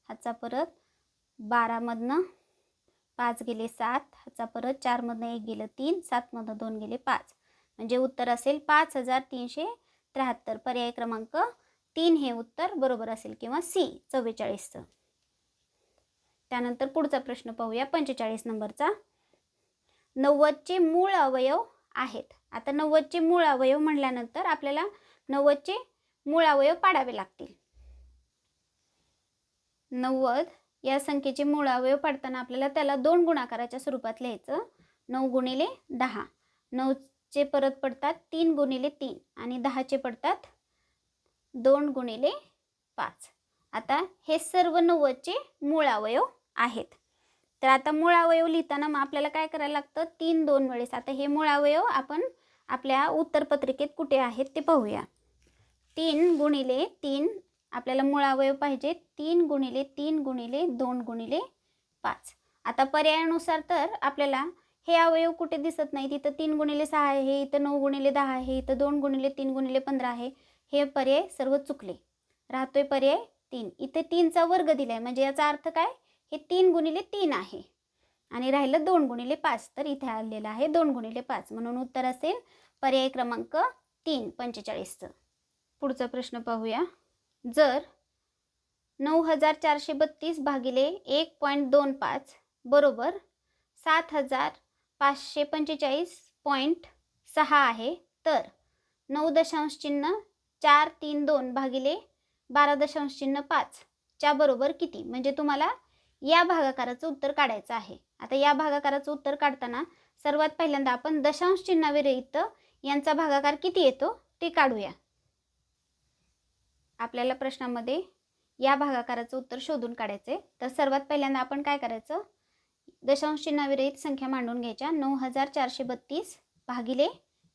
हातचा परत. 12 मधनं 5 गेले 7, हातचा परत. 4 मधनं 1 गेलं 3, 7 मधनं 2 गेले 5. म्हणजे उत्तर असेल 5373. पर्याय क्रमांक 3 हे उत्तर बरोबर असेल किंवा सी 44चं. त्यानंतर पुढचा प्रश्न पाहूया 45 नंबरचा. 90चे मूळ अवयव आहेत. आता 90चे मूळ अवयव म्हटल्यानंतर आपल्याला 90चे मूळ अवयव पाडावे लागतील. 90 या संख्येचे मूळ अवयव पाडताना आपल्याला त्याला 2 गुणाकाराच्या स्वरूपात लिहायचं. 9 गुणिले 10. 9चे परत पडतात 3 गुणिले 3 आणि 10चे पडतात 2 गुणिले 5. आता हे सर्व 90चे मूळ अवयव आहेत. तर आता मूळ अवयव लिहिताना मग आपल्याला काय करायला लागतं? 3 2 वेळेस. आता हे मूळ अवयव आपण आपल्या उत्तरपत्रिकेत कुठे आहेत ते पाहूया. 3 गुणिले 3 आपल्याला मूळ अवयव पाहिजे. 3 गुणिले 3 गुणिले 2 गुणिले 5. आता पर्यायानुसार तर आपल्याला हे अवयव कुठे दिसत नाही. तिथं 3 गुणिले 6 आहे, इथं 9 गुणिले 10 आहे, इथं 2 गुणिले 3 गुणिले 15 आहे. हे पर्याय सर्व चुकले. राहतोय पर्याय 3. इथे 3चा वर्ग दिला आहे म्हणजे याचा अर्थ काय, हे 3 गुणिले 3 आहे. आणि राहिलं 2 गुणिले 5, तर इथे आलेलं आहे 2 गुणिले 5, म्हणून उत्तर असेल पर्याय क्रमांक 3 45चं. पुढचा प्रश्न पाहूया. जर 9432 भागिले 1.25 बरोबर 7545.6 आहे, तर 9.432 भागिले 12.5 च्या बरोबर किती? म्हणजे तुम्हाला या भागाकाराचं उत्तर काढायचं आहे. आता या भागाकाराचं उत्तर काढताना सर्वात पहिल्यांदा आपण दशांश चिन्हाविरहित यांचा भागाकार किती येतो ते काढूया. आपल्याला प्रश्नामध्ये या भागाकाराचं उत्तर शोधून काढायचे. तर सर्वात पहिल्यांदा आपण काय करायचं, दशांश चिन्हाविरहित संख्या मांडून घ्यायच्या. 9432 भागिले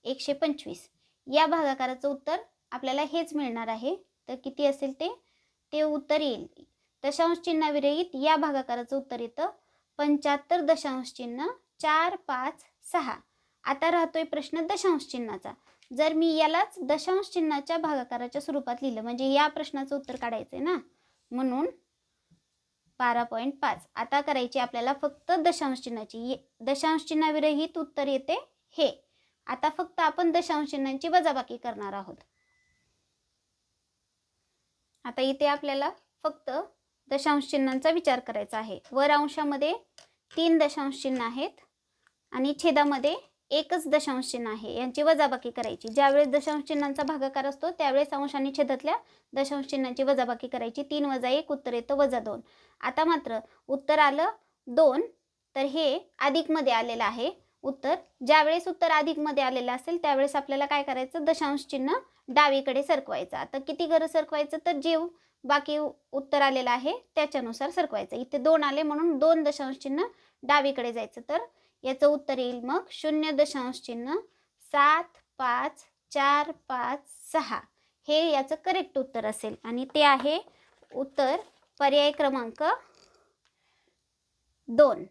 125 या भागाकाराचं उत्तर आपल्याला हेच मिळणार आहे. तर किती असेल ते उत्तर येईल. दशांश चिन्हाविरहित या भागाकाराचं उत्तर येतं 75.456. आता राहतोय प्रश्न दशांश चिन्हाचा. जर मी यालाच दशांश चिन्हाच्या भागाकाराच्या स्वरूपात लिहिलं म्हणजे या प्रश्नाचं उत्तर काढायचं आहे ना, म्हणून 12.5. आता करायची आपल्याला फक्त दशांश चिन्हाची. दशांश चिन्हाविरहित उत्तर येते हे. आता फक्त आपण दशांश चिन्हांची वजाबाकी करणार आहोत. आता इथे आपल्याला फक्त दशांश चिन्हांचा विचार करायचा आहे. वर अंशामध्ये 3 दशांश चिन्ह आहेत आणि छेदामध्ये एकच दशांश चिन्ह आहे. यांची वजाबाकी करायची. ज्यावेळेस दशांश चिन्हांचा भागाकार असतो त्यावेळेस अंश आणि छेदातल्या दशांश चिन्हांची वजाबाकी करायची. 3 + 1 उत्तर येतं -2. आता मात्र उत्तर आलं 2, तर हे अधिकमध्ये आलेलं आहे उत्तर. ज्यावेळेस उत्तर अधिकमध्ये आलेलं असेल त्यावेळेस आपल्याला काय करायचं, दशांश चिन्ह डावीकडे सरकवायचं. आता किती घरं सरकवायचं, तर जे बाकी उत्तर आलेलं आहे त्याच्यानुसार सरकवायचं. इथे 2 आले म्हणून 2 दशांश चिन्ह डावीकडे जायचं. तर याचं उत्तर येईल मग 0.754546 हे याचं करेक्ट उत्तर असेल. आणि ते आहे उत्तर पर्याय क्रमांक 2.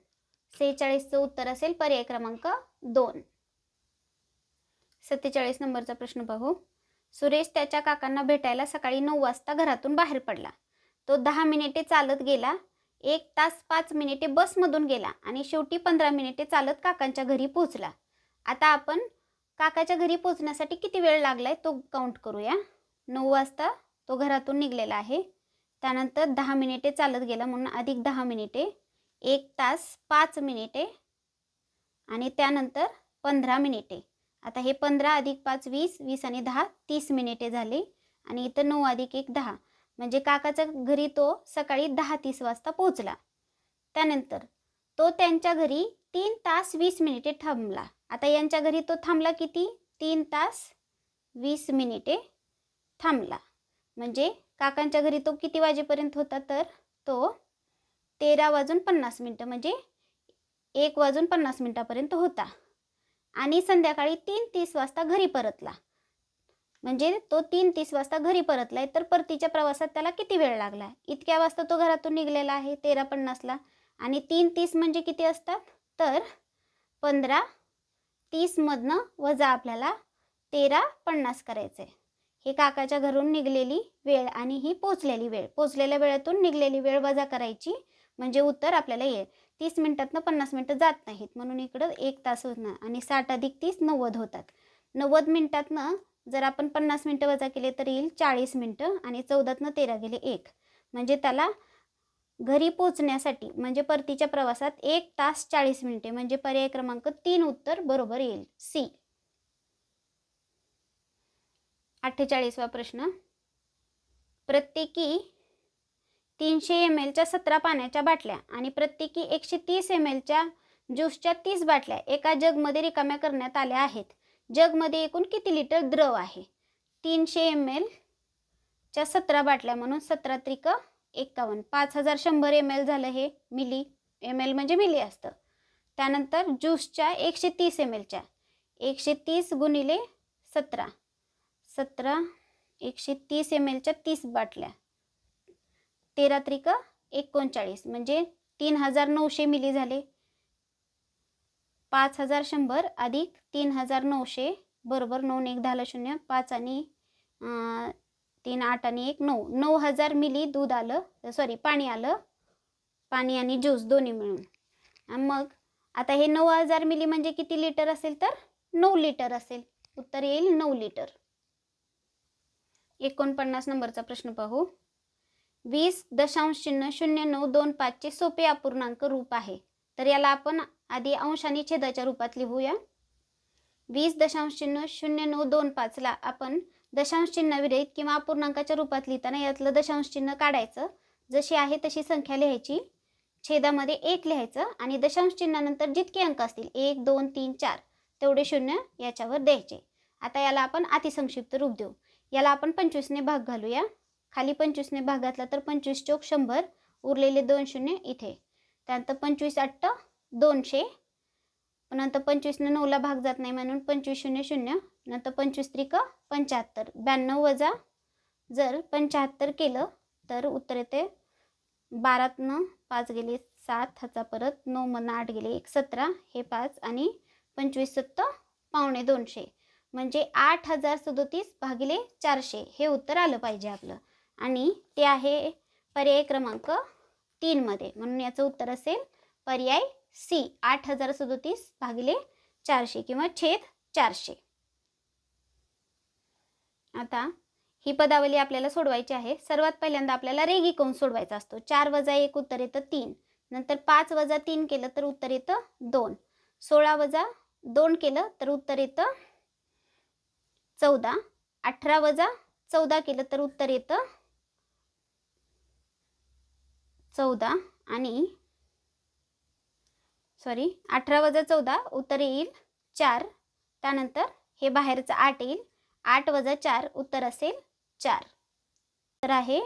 46चं उत्तर असेल पर्याय क्रमांक 2. 47 नंबरचा प्रश्न पाहू. सुरेश त्याच्या काकांना भेटायला सकाळी 9 वाजता घरातून बाहेर पडला. तो 10 मिनिटे चालत गेला, 1 तास 5 मिनिटे बसमधून गेला आणि शेवटी 15 मिनिटे चालत काकांच्या घरी पोहोचला. आता आपण काकाच्या घरी पोहोचण्यासाठी किती वेळ लागलाय तो काउंट करूया. 9 वाजता तो घरातून निघलेला आहे, त्यानंतर 10 मिनिटे चालत गेला म्हणून अधिक 10 मिनिटे, 1 तास 5 मिनिटे आणि त्यानंतर 15 मिनिटे. आता हे 15 + 5 20, 20 आणि 10 30 मिनिटे झाली. आणि इथं 9 + 1 10, म्हणजे काकाच्या घरी तो सकाळी 10:30 वाजता पोहोचला. त्यानंतर तो त्यांच्या घरी 3 तास 20 मिनिटे थांबला. आता यांच्या घरी तो थांबला किती, 3 तास 20 मिनिटे थांबला. म्हणजे काकांच्या घरी तो किती वाजेपर्यंत होता, तर तो 13:50 म्हणजे 1:50 होता. आणि संध्याकाळी 3:30 वाजता घरी परतला. म्हणजे तो 3:30 वाजता घरी परतलाय, तर परतीच्या प्रवासात त्याला किती वेळ लागला. इतक्या वाजता तो घरातून निघलेला आहे 13:50ला आणि 3:30 म्हणजे किती असतात, तर 15 30 मधनं वजा आपल्याला 13:50 करायचं आहे. हे काकाच्या घरून निघलेली वेळ आणि ही पोचलेली वेळ. पोचलेल्या वेळेतून निघलेली वेळ वजा करायची म्हणजे उत्तर आपल्याला येईल. 30 मिनिटातनं 50 मिनिटं जात नाहीत म्हणून इकडं 1 तास होणार आणि 60 + 30 90 होतात. 90 मिनिटातनं जर आपण 50 मिनिटं वजा केले तर येईल 40 मिनिटं आणि 14तनं 13 गेले 1, म्हणजे त्याला घरी पोचण्यासाठी म्हणजे परतीच्या प्रवासात 1 तास 40 मिनिटे, म्हणजे पर्याय क्रमांक 3 उत्तर बरोबर येईल सी. 48वा प्रश्न. प्रत्येकी 300 mlच्या 17 पाण्याच्या बाटल्या आणि प्रत्येकी 130 mlच्या ज्यूसच्या 30 बाटल्या एका जगमध्ये रिकाम्या करण्यात आल्या आहेत. जगमध्ये एकूण किती लिटर द्रव आहे. 300 mlच्या 17 बाटल्या म्हणून 17 × 51, 5100 ml झालं. हे मिली, ml म्हणजे मिली असतं. त्यानंतर ज्यूसच्या 130 mlच्या 130 × 17, 130 mlच्या 30 बाटल्या 13 × 39 म्हणजे 3900 मिली झाले. 5100 अधिक 3900 बरोबर 9 1 10 0, 5 आणि 3 8 आणि 1 9 9000 मिली दूध आलं, सॉरी पाणी आलं, पाणी आणि ज्यूस दोन्ही मिळून. मग आता हे 9000 मिली म्हणजे किती लिटर असेल तर 9 लिटर असेल. उत्तर येईल 9 लिटर. 49 नंबरचा प्रश्न पाहू. 20.0925 चे सोपे अपूर्णांक रूप आहे. तर याला आपण आधी अंश आणि छेदाच्या रूपात लिहूया. 20.0925 ला आपण दशांश चिन्ह विरहित किंवा अपूर्णांकाच्या रूपात लिहिताना यातलं दशांश चिन्ह काढायचं, जशी आहे तशी संख्या लिहायची, छेदामध्ये 1 लिहायचं आणि दशांश चिन्हानंतर जितके अंक असतील 1 2 3 4 तेवढे शून्य याच्यावर द्यायचे. आता याला आपण अतिसंक्षिप्त रूप देऊ. याला आपण 25 ने भाग घालूया. खाली 25 ने भाग घातला तर 25 चौक 100, उरलेले 2 शून्य इथे. त्यानंतर 25 8 200, नंतर 25 ने 9 ला भाग जात नाही म्हणून 25 शून्य शून्य, नंतर 25 त्रिक 75, 92 वजा जर 75 केलं तर उत्तर येते 12तनं 5 गेले 7, ह्याचा परत 9 मधनं 8 गेले 1 17, हे 5 आणि 25 7 पावणे 200 म्हणजे 8037 भागिले 400 हे उत्तर आलं पाहिजे आपलं. आणि ते आहे पर्याय क्रमांक 3 मध्ये, म्हणून याचं उत्तर असेल पर्याय सी 8037 भागिले 400 किंवा छेद 400. आता ही पदावली आपल्याला सोडवायची आहे. सर्वात पहिल्यांदा आपल्याला रेगी कंस सोडवायचा असतो. 4 वजा 1 उत्तर येतं 3, नंतर 5 वजा 3 केलं तर उत्तर येतं 2, 16 वजा 2 केलं तर उत्तर येतं 14, 18 वजा 14 केलं तर उत्तर येतं 14 आणि 18 वजा 14 उत्तर येईल 4, त्यानंतर हे बाहेरचं 8 येईल, 8 वजा 4 उत्तर असेल 4. तर आहे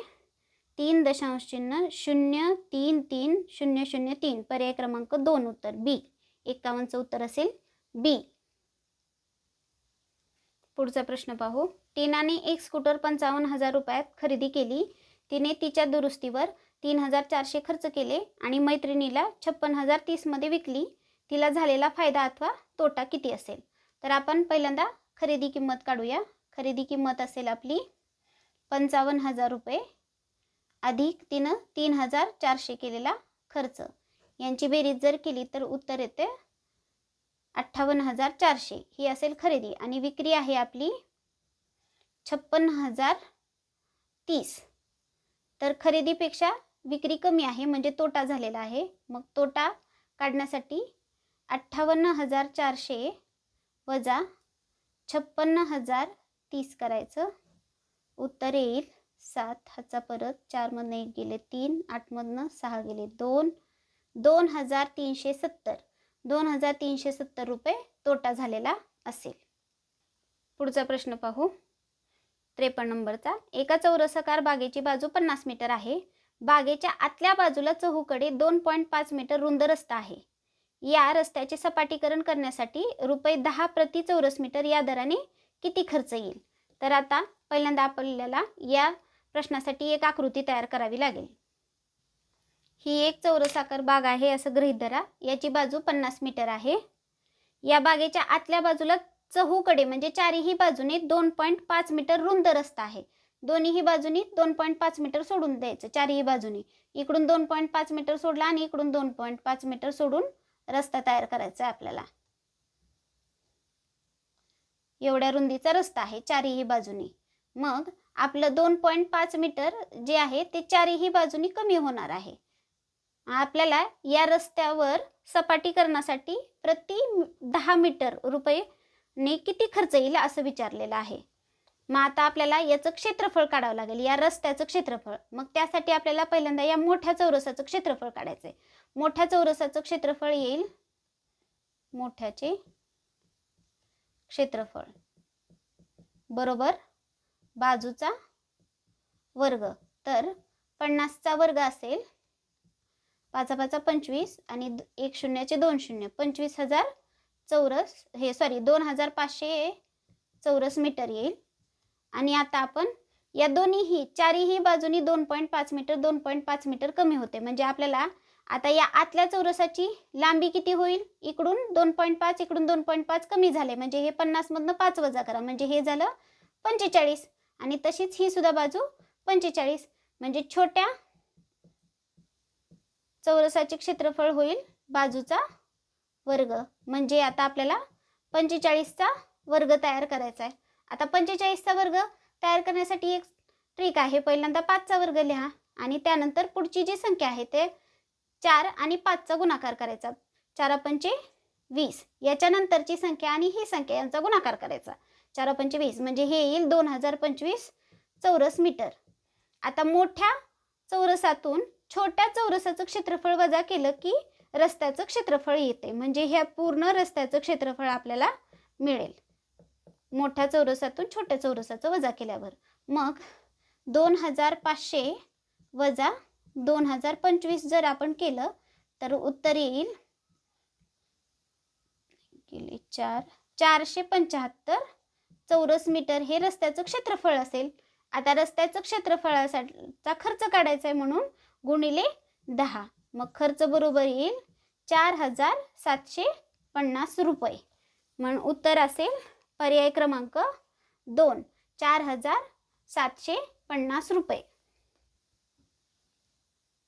3.0330003 पर्याय क्रमांक 2 उत्तर बी. 51चं उत्तर असेल बी. पुढचा प्रश्न पाहू. टीनाने एक स्कूटर 55,000 रुपयात खरेदी केली. तिने तिच्या दुरुस्तीवर 3,400 खर्च केले आणि मैत्रिणीला 56,030 मध्ये विकली. तिला झालेला फायदा अथवा तोटा किती असेल? तर आपण पहिल्यांदा खरेदी किंमत काढूया. खरेदी किंमत असेल आपली 55,000 रुपये अधिक तिनं 3,400 केलेला खर्च, यांची बेरीज जर केली तर उत्तर येते 58,400 ही असेल खरेदी. आणि विक्री आहे आपली 56,030. तर खरेदीपेक्षा विक्री कमी आहे म्हणजे तोटा झालेला आहे. मग तोटा काढण्यासाठी 58,400 वजा 56,030 करायचं. उत्तर येईल 7, ह्याचा परत 4 मधनं 1 गेले 3, 8 मधनं 6 गेले 2, 2,370. 2,370 रुपये तोटा झालेला असेल. पुढचा प्रश्न पाहू. 53 नंबरचा. एका चौरसाकार बागेची बाजू 50 मीटर आहे. बागेच्या आतल्या बाजूला चहूकडे 2.5 मीटर रुंद रस्ता आहे. या रस्त्याचे सपाटीकरण करण्यासाठी ₹10 प्रति चौरस मीटर या दराने किती खर्च येईल? तर आता पहिल्यांदा आपल्याला या प्रश्नासाठी एक आकृती तयार करावी लागेल. ही एक चौरसाकार बाग आहे असं गृहीत धरा. याची बाजू 50 मीटर आहे. या बागेच्या आतल्या बाजूला चहूकडे म्हणजे चारही बाजूने 2.5 मीटर रुंद रस्ता आहे. दोन्ही बाजूनी 2.5 मीटर सोडून द्यायचं. चारही बाजूनी इकडून 2.5 मीटर सोडला आणि इकडून 2.5 मीटर सोडून रस्ता तयार करायचा आहे आपल्याला. एवढ्या रुंदीचा रस्ता आहे चारही बाजूनी. मग आपलं 2.5 मीटर जे आहे ते चारही बाजूनी कमी होणार आहे. आपल्याला या रस्त्यावर सपाटीकरणासाठी प्रति 10 मीटर रुपये किती खर्च येईल असं विचारलेलं आहे. मग आता आपल्याला याचं क्षेत्रफळ काढावं लागेल, या रस्त्याचं क्षेत्रफळ. मग त्यासाठी आपल्याला पहिल्यांदा या मोठ्या चौरसाचं क्षेत्रफळ काढायचं आहे. मोठ्या चौरसाचं क्षेत्रफळ येईल, मोठ्याचे क्षेत्रफळ बरोबर बाजूचा वर्ग. तर 50चा वर्ग असेल 5 5 25 आणि 1 शून्याचे 2 शून्य 25,000 चौरस 2,500 चौरस मीटर येईल. आणि आता आपण या दोन्हीही चारही बाजूनी 2.5 मीटर 2.5 मीटर कमी होते. म्हणजे आपल्याला आता या आतल्या चौरसाची लांबी किती होईल? इकडून 2.5 इकडून 2.5 कमी झाले म्हणजे हे 50 मधनं 5 वजा करा म्हणजे हे झालं 45. आणि तशीच ही सुद्धा बाजू 45, म्हणजे छोट्या चौरसाचे क्षेत्रफळ होईल बाजूचा वर्ग. म्हणजे आता आपल्याला 45चा वर्ग तयार करायचा आहे. आता 45चा वर्ग तयार करण्यासाठी एक ट्रिक आहे. पहिल्यांदा 5चा वर्ग लिहा आणि त्यानंतर पुढची जी संख्या आहे ते 4 आणि 5चा गुणाकार करायचा. 4 पंचे 20. याच्यानंतरची संख्या आणि ही संख्या यांचा गुणाकार करायचा. 4 पंचे 20 म्हणजे हे येईल 2025 चौरस मीटर. आता मोठ्या चौरसातून छोट्या चौरसाचं क्षेत्रफळ वजा केलं की रस्त्याचं क्षेत्रफळ येते. म्हणजे ह्या पूर्ण रस्त्याचं क्षेत्रफळ आपल्याला मिळेल मोठ्या चौरसातून छोट्या चौरसाचं वजा केल्यावर. मग 2500 वजा 2025 जर आपण केलं तर उत्तर येईल 475 चौरस मीटर हे रस्त्याचं क्षेत्रफळ असेल. आता रस्त्याचं क्षेत्रफळाचा खर्च काढायचा आहे म्हणून गुणिले 10. मग खर्च बरोबर येईल 4750 रुपये. म्हणून उत्तर असेल पर्याय क्रमांक 2, 4750 रुपये.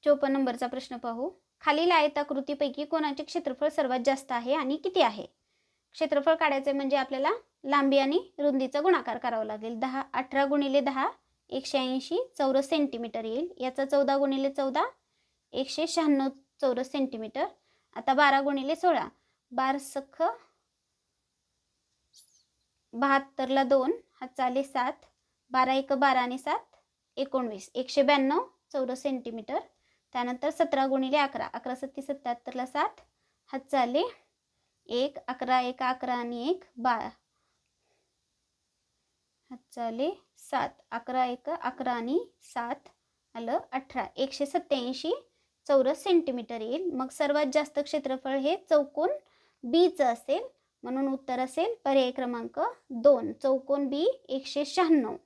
54 नंबरचा प्रश्न पाहू. खालील आयताकृतीपैकी कोणाचे क्षेत्रफळ सर्वात जास्त आहे आणि किती आहे? क्षेत्रफळ काढायचे म्हणजे आपल्याला लांबी आणि रुंदीचा गुणाकार करावा लागेल. 18 गुणिले 10 180 चौरस सेंटीमीटर येईल. याचा 14 गुणिले 14 196 चौरस सेंटीमीटर. आता 12 गुणिले 16 12 सख 72 ला 2 हात आले 7. 12 1 12 आणि 7 19 192 चौरस सेंटीमीटर. त्यानंतर 17 गुणिले 11 11 सत्ती 77 ला 7 हात चाले 1 11 1 11 आणि 1 12 हात चाले 7 11 1 11 आणि 7 आलं 18 187 चौरस सेंटीमीटर येईल. मग सर्वात जास्त क्षेत्रफळ हे चौकोन बीचं असेल म्हणून उत्तर असेल पर्याय क्रमांक 2 चौकोन बी 196.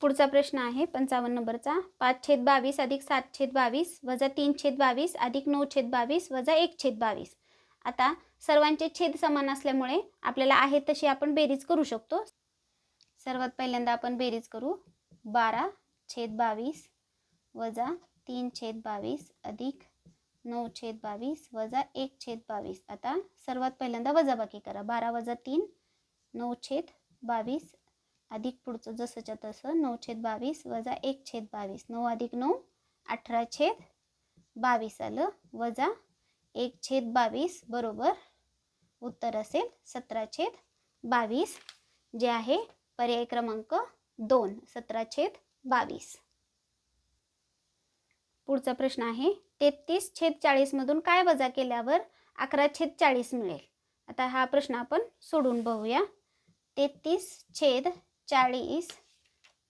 पुढचा प्रश्न आहे 55 नंबरचा. 5/22 अधिक 7/22 वजा 3/22 अधिक 9/22 वजा 1/22. आता सर्वांचे छेद समान असल्यामुळे आपल्याला आहे तशी आपण बेरीज करू शकतो. सर्वात पहिल्यांदा आपण बेरीज करू. 12/22 वजा 3/22 अधिक 9/22 वजा 1/22. आता सर्वात पहिल्यांदा वजाबाकी करा. 12 वजा 3 9/22 अधिक पुढचं जसंच्या तसं 9/22 वजा 1/22 9 अधिक 9 18/22 आलं वजा 1/22 बरोबर उत्तर असेल 17/22 जे आहे पर्याय क्रमांक 2 17/22. पुढचा प्रश्न आहे 33/40 मधून काय वजा केल्यावर 11/40 मिळेल. आता हा प्रश्न आपण सोडून बघूया. 33/40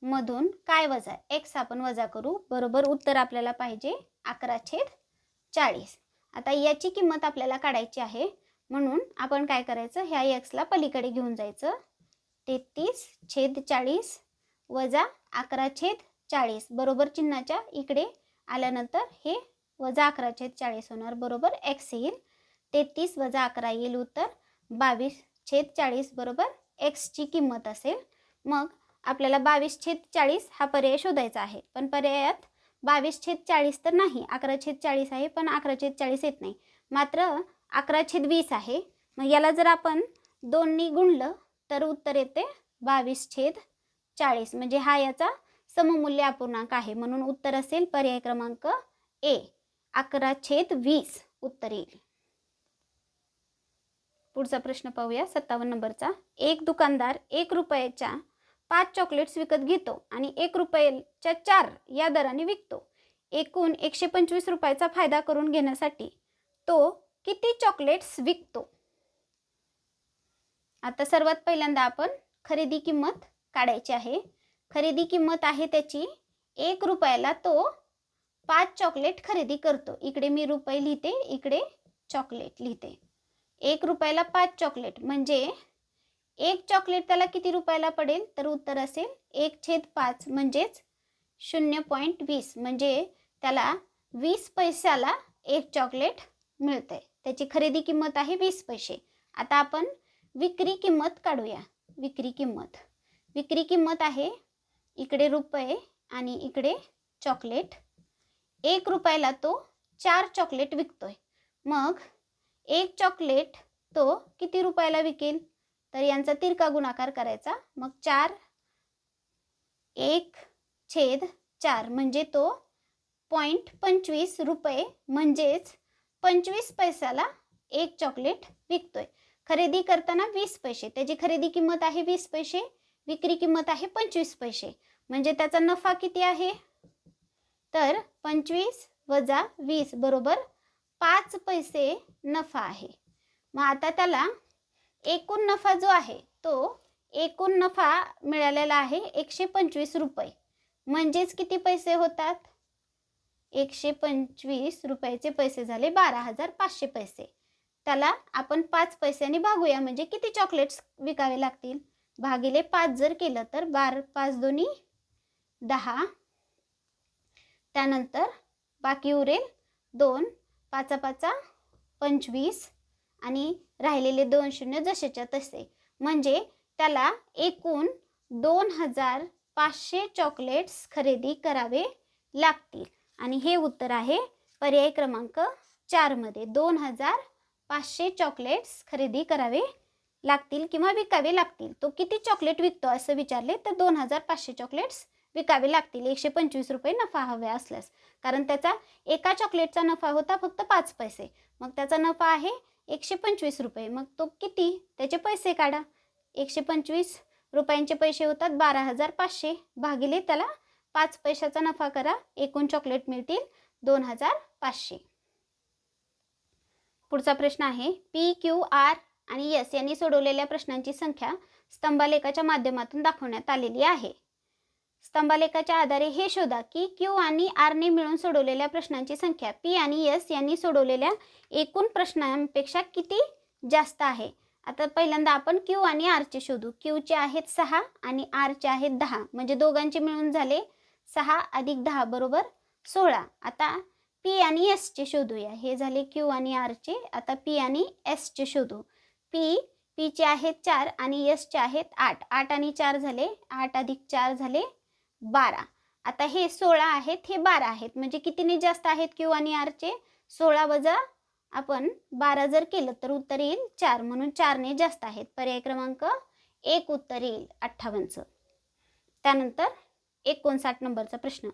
मधून काय वजा x आपण वजा करू. बरोबर उत्तर आपल्याला पाहिजे 11/40. आता याची किंमत आपल्याला काढायची आहे म्हणून आपण काय करायचं ह्या x ला पलीकडे घेऊन जायचं. 33/40 वजा 11/40 बरोबर चिन्हाच्या इकडे आल्यानंतर हे वजा 11/40 होणार बरोबर x येईल. 33 वजा 11 येईल उत्तर 22/40 बरोबर x ची किंमत असेल. मग आपल्याला 22/40 हा पर्याय शोधायचा आहे पण पर्यायात 22/40 तर नाही 11/40 आहे पण 11/40 येत नाही. मात्र 11/20 आहे. मग याला जर आपण 2 नी गुणलं तर उत्तर येते 22/40 म्हणजे हा याचा सममूल्य अपूर्णांक आहे म्हणून उत्तर असेल पर्याय क्रमांक ए 11/20 उत्तर येईल. पुढचा प्रश्न पाहूया 57 नंबरचा. एक दुकानदार 1 रुपयाच्या 5 चॉकलेट्स विकत घेतो आणि 1 रुपयाच्या 4 या दराने विकतो. एकूण 125 रुपयाचा फायदा करून घेण्यासाठी तो किती चॉकलेट्स विकतो. आता सर्वात पहिल्यांदा आपण खरेदी किंमत काढायची आहे. खरेदी किंमत आहे त्याची 1 रुपयाला तो 5 चॉकलेट खरेदी करतो. इकडे मी रुपये लिहिते इकडे चॉकलेट लिहिते. 1 रुपयाला 5 चॉकलेट म्हणजे 1 चॉकलेट त्याला किती रुपयाला पडेल तर उत्तर असेल 1/5 म्हणजेच 0.20 म्हणजे त्याला 20 पैशाला 1 चॉकलेट मिळते. त्याची खरेदी किंमत आहे 20 पैसे. आता आपण विक्री किंमत काढूया. विक्री किंमत आहे इकडे रुपये आणि इकडे चॉकलेट. 1 रुपयाला तो 4 चॉकलेट विकतोय. मग 1 चॉकलेट तो किती रुपयाला विकेल? तर यांचा तिरका गुणाकार करायचा. मग 4 1/4 म्हणजे तो 0.25 रुपये म्हणजेच 25 पैशाला 1 चॉकलेट विकतोय. खरेदी करताना 20 पैसे, त्याची खरेदी किंमत आहे 20 पैसे, विक्री किंमत आहे 25 पैसे. म्हणजे त्याचा नफा किती आहे? तर 25 वजा 20 बरोबर 5 पैसे नफा आहे. मग आता त्याला एकूण नफा जो आहे तो एकूण नफा मिळालेला आहे 125 रुपये. म्हणजेच किती पैसे होतात? 125 रुपयाचे पैसे झाले 12,500 पैसे. त्याला आपण 5 पैशांनी भागूया. म्हणजे किती चॉकलेट्स विकावे लागतील? भागिले 5 जर केलं तर 5 दोन्ही 10. त्यानंतर बाकी उरेल 2, 5 5 25 आणि राहिलेले 2 शून्य जसेच्या तसे. म्हणजे त्याला एकूण 2,500 चॉकलेट्स खरेदी करावे लागतील. आणि हे उत्तर आहे पर्याय क्रमांक 4 मध्ये. 2,500 चॉकलेट्स खरेदी करावे लागतील किंवा विकावे लागतील. तो किती चॉकलेट विकतो असं विचारले तर 2,500 चॉकलेट्स विकावे लागतील 125 रुपये नफा हवा असल्यास. कारण त्याचा एका चॉकलेटचा नफा होता फक्त 5 पैसे. मग त्याचा नफा आहे 125 रुपये. मग तो किती? त्याचे पैसे काढा. 125 रुपयांचे पैसे होतात 12,500 भागिले त्याला 5 पैशाचा नफा करा. एकूण चॉकलेट मिळतील 2,500. पुढचा प्रश्न आहे पी, क्यू, आर आणि एस यांनी सोडवलेल्या प्रश्नांची संख्या स्तंभालेखाच्या माध्यमातून दाखवण्यात आलेली आहे. स्तंभालेखाच्या आधारे हे शोधा की क्यू आणि आरने मिळून सोडवलेल्या प्रश्नांची संख्या पी आणि एस यांनी सोडवलेल्या एकूण प्रश्नांपेक्षा किती जास्त आहे. आता पहिल्यांदा आपण क्यू आणि आरचे शोधू. क्यूचे आहेत 6 आणि आरचे आहेत 10. म्हणजे दोघांचे मिळून झाले 6 अधिक 10 बरोबर 16. आता पी आणि एसचे शोधूया. हे झाले क्यू आणि आरचे. आता पी आणि एसचे शोधू. पीचे आहेत 4 आणि एसचे आहेत 8. 8 आणि 4 झाले 8 अधिक 4 झाले 12. आता हे 16 आहेत, हे 12 आहेत. म्हणजे कितीने जास्त आहेत क्यू आणि आरचे? 16 वजा आपण 12 जर केलं तर उत्तर येईल 4. म्हणून 4ने जास्त आहेत. पर्याय क्रमांक 1 उत्तर येईल 58चं. त्यानंतर 59 नंबरचा प्रश्न.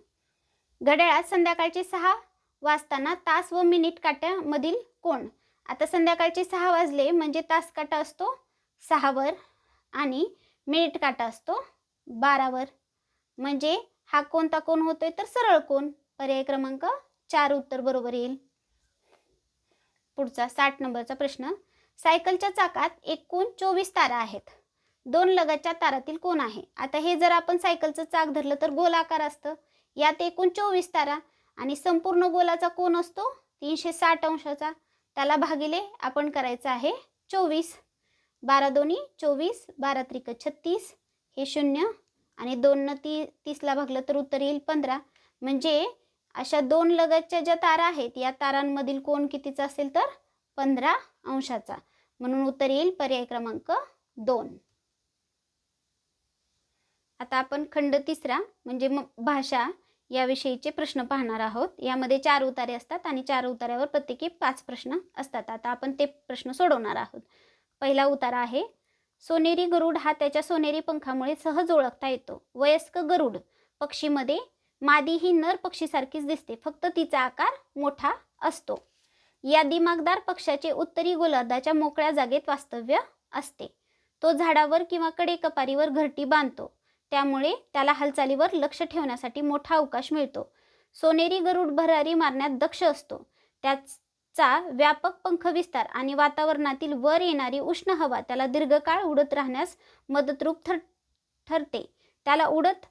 घड्याळात संध्याकाळचे 6 वाजताना तास व मिनिट काट्यामधील कोण? आता संध्याकाळचे 6 वाजले म्हणजे तास काटा असतो 6 वर आणि मिनिट काटा असतो 12 वर. म्हणजे हा कोणता कोण होतोय? तर सरळ कोण. पर्याय क्रमांक 4 उत्तर बरोबर येईल. पुढचा 60 नंबरचा प्रश्न. सायकलच्या चाकात एकूण 24 तारा आहेत. 2 लगतच्या तारातील कोण आहे? आता हे जर आपण सायकलचं चाक धरलं तर गोलाकार असतं. यात एकूण 24 तारा आणि संपूर्ण गोलाचा कोण असतो 360 अंशाचा. त्याला भागिले आपण करायचं आहे 24. 12 दोन्ही 24, 12 त्रिक 36, हे 0 आणि 2 30ला भागलं तर उत्तर येईल 15. म्हणजे अशा 2 लगतच्या ज्या तारा आहेत या तारांमधील कोण कितीचा असेल तर 15 अंशाचा. म्हणून उत्तर येईल पर्याय क्रमांक 2. आता आपण खंड 3 म्हणजे भाषा याविषयीचे प्रश्न पाहणार आहोत. यामध्ये 4 उतारे असतात आणि 4 उतार्यावर प्रत्येकी 5 प्रश्न असतात. आता आपण ते प्रश्न सोडवणार आहोत. पहिला उतारा आहे सोनेरी गरुड हा त्याच्या सोनेरी पंखामुळे सहज ओळखता येतो. वयस्क गरुड पक्षीमध्ये मादी ही नर पक्षीसारखीच दिसते, फक्त तिचा आकार मोठा असतो. या दिमागदार पक्षाचे उत्तरी गोलार्धाच्या मोकळ्या जागेत वास्तव्य असते. तो झाडावर किंवा कडेकपारीवर घरटी बांधतो, त्यामुळे त्याला हालचालीवर लक्ष ठेवण्यासाठी मोठा अवकाश मिळतो. सोनेरी गरुड भरारी मारण्यात दक्ष असतो. त्याचा व्यापक पंख विस्तार आणि वातावरणातील वर येणारी उष्ण हवा त्याला दीर्घकाळ उडत राहण्यास मदतरूप ठरते. त्याला उडत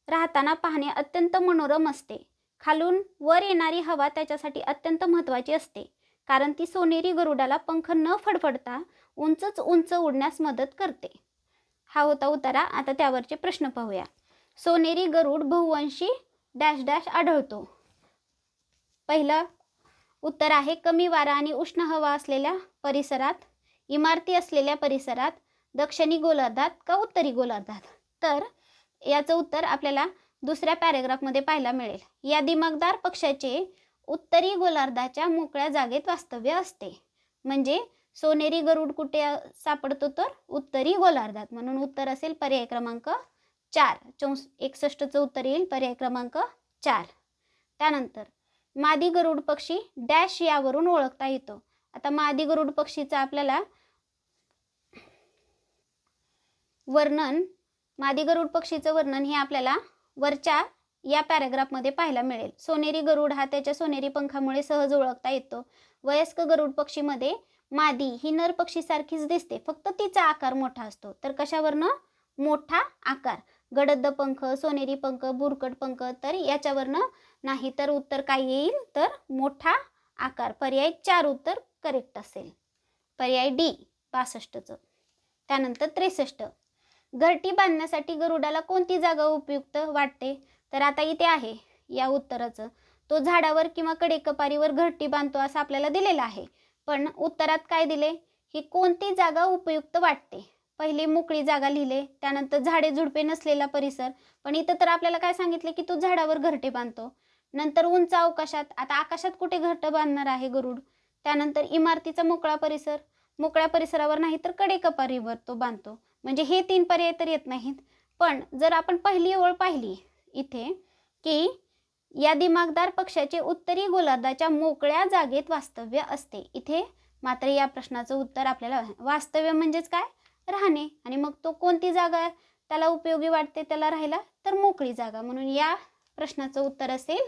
राहताना पाहणे अत्यंत मनोरम असते. खालून वर येणारी हवा त्याच्यासाठी अत्यंत महत्त्वाची असते, कारण ती सोनेरी गरुडाला पंख न फडफडता उंचच उंच उडण्यास मदत करते. हा होता उतारा. आता त्यावरचे प्रश्न पाहूया. सोनेरी गरुड बहुवंशी डॅश डॅश आढळतो. पहिला उत्तर आहे कमी वारा आणि उष्ण हवा असलेल्या परिसरात, इमारती असलेल्या परिसरात, दक्षिणी गोलार्धात का उत्तरी गोलार्धात. तर याचं उत्तर आपल्याला दुसऱ्या पॅरेग्राफमध्ये पाहायला मिळेल. या दिमागदार पक्ष्याचे उत्तरी गोलार्धाच्या मोकळ्या जागेत वास्तव्य असते. म्हणजे सोनेरी गरुड कुठे सापडतो तर उत्तरी गोलार्धात. म्हणून उत्तर असेल पर्याय क्रमांक 4. 61चं उत्तर येईल पर्याय क्रमांक 4. त्यानंतर मादी गरुड पक्षी डॅश यावरून ओळखता येतो. आता मादी गरुड पक्षीचं आपल्याला वर्णन, मादी गरुड पक्षीचं वर्णन हे आपल्याला वरच्या या पॅराग्राफमध्ये पाहायला मिळेल. सोनेरी गरुड हा त्याच्या सोनेरी पंखामुळे सहज ओळखता येतो. वयस्क गरुड पक्षीमध्ये मादी ही नर पक्षीसारखीच दिसते, फक्त तिचा आकार मोठा असतो. तर कशावरनं? मोठा आकार. गडद पंख, सोनेरी पंख, बुरकट पंख, तर याच्यावरनं नाही. तर उत्तर काय येईल तर मोठा आकार. पर्याय 4 उत्तर करेक्ट असेल. पर्याय डी 62चं. त्यानंतर 63. घरटी बांधण्यासाठी गरुडाला कोणती जागा उपयुक्त वाटते? तर आता इथे आहे या उत्तराचं. तो झाडावर किंवा कडेकपारीवर घरटी बांधतो असं आपल्याला दिलेलं आहे. पण उत्तरात काय दिले? ही कोणती जागा उपयुक्त वाटते? पहिली मोकळी जागा लिहिले, त्यानंतर झाडे झुडपे नसलेला परिसर. पण इथं तर आपल्याला काय सांगितले की तो झाडावर घरटे बांधतो. नंतर उंच अवकाशात. आता आकाशात कुठे घरट बांधणार आहे गरुड? त्यानंतर इमारतीचा मोकळा परिसर. मोकळ्या परिसरावर नाही तर कडेकपारीवर तो बांधतो. म्हणजे हे 3 पर्याय तर येत नाहीत. पण जर आपण पहिली ओळ पाहिली इथे की या दिमागदार पक्ष्याचे उत्तरी गोलार्धाच्या मोकळ्या जागेत वास्तव्य असते. इथे मात्र या प्रश्नाचं उत्तर आपल्याला वास्तव्य म्हणजेच काय? राहणे. आणि मग तो कोणती जागा त्याला उपयोगी वाटते त्याला राहायला? तर मोकळी जागा. म्हणून या प्रश्नाचं उत्तर असेल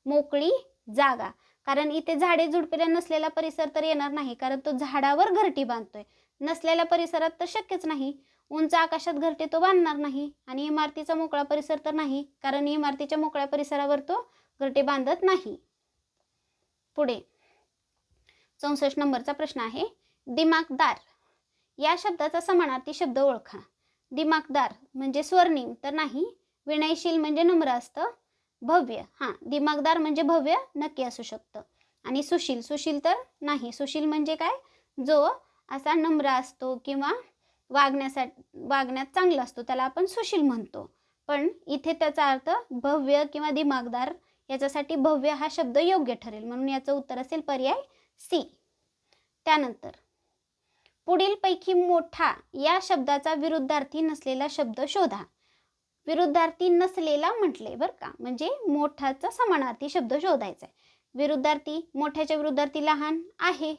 मोकळी जागा. कारण इथे झाडे झुडपेला नसलेला परिसर तर येणार नाही, कारण तो झाडावर घरटी बांधतोय. नसलेल्या परिसरात तर शक्यच नाही. उंच आकाशात घरटे तो बांधणार नाही. आणि इमारतीचा मोकळा परिसर तर नाही, कारण इमारतीच्या मोकळ्या परिसरावर तो घरटे बांधत नाही. पुढे 64 नंबरचा प्रश्न आहे. दिमागदार या शब्दाचा समानार्थी शब्द ओळखा. दिमागदार म्हणजे स्वर्णिम तर नाही. विनयशील म्हणजे नम्र असतं. भव्य, हां, दिमागदार म्हणजे भव्य नक्की असू शकतं. आणि सुशील, सुशील तर नाही. सुशील म्हणजे काय? जो असा नम्र असतो किंवा वागण्यात चांगला असतो त्याला आपण सुशील म्हणतो. पण इथे त्याचा अर्थ भव्य किंवा दिमागदार, याच्यासाठी भव्य हा शब्द योग्य ठरेल. म्हणून याचं उत्तर असेल पर्याय सी. त्यानंतर पुढीलपैकी मोठा या शब्दाचा विरुद्धार्थी नसलेला शब्द शोधा. विरुद्धार्थी नसलेला म्हटले बरं का, म्हणजे मोठाचा समानार्थी शब्द शोधायचा आहे. विरुद्धार्थी, मोठ्याच्या विरुद्धार्थी लहान आहे.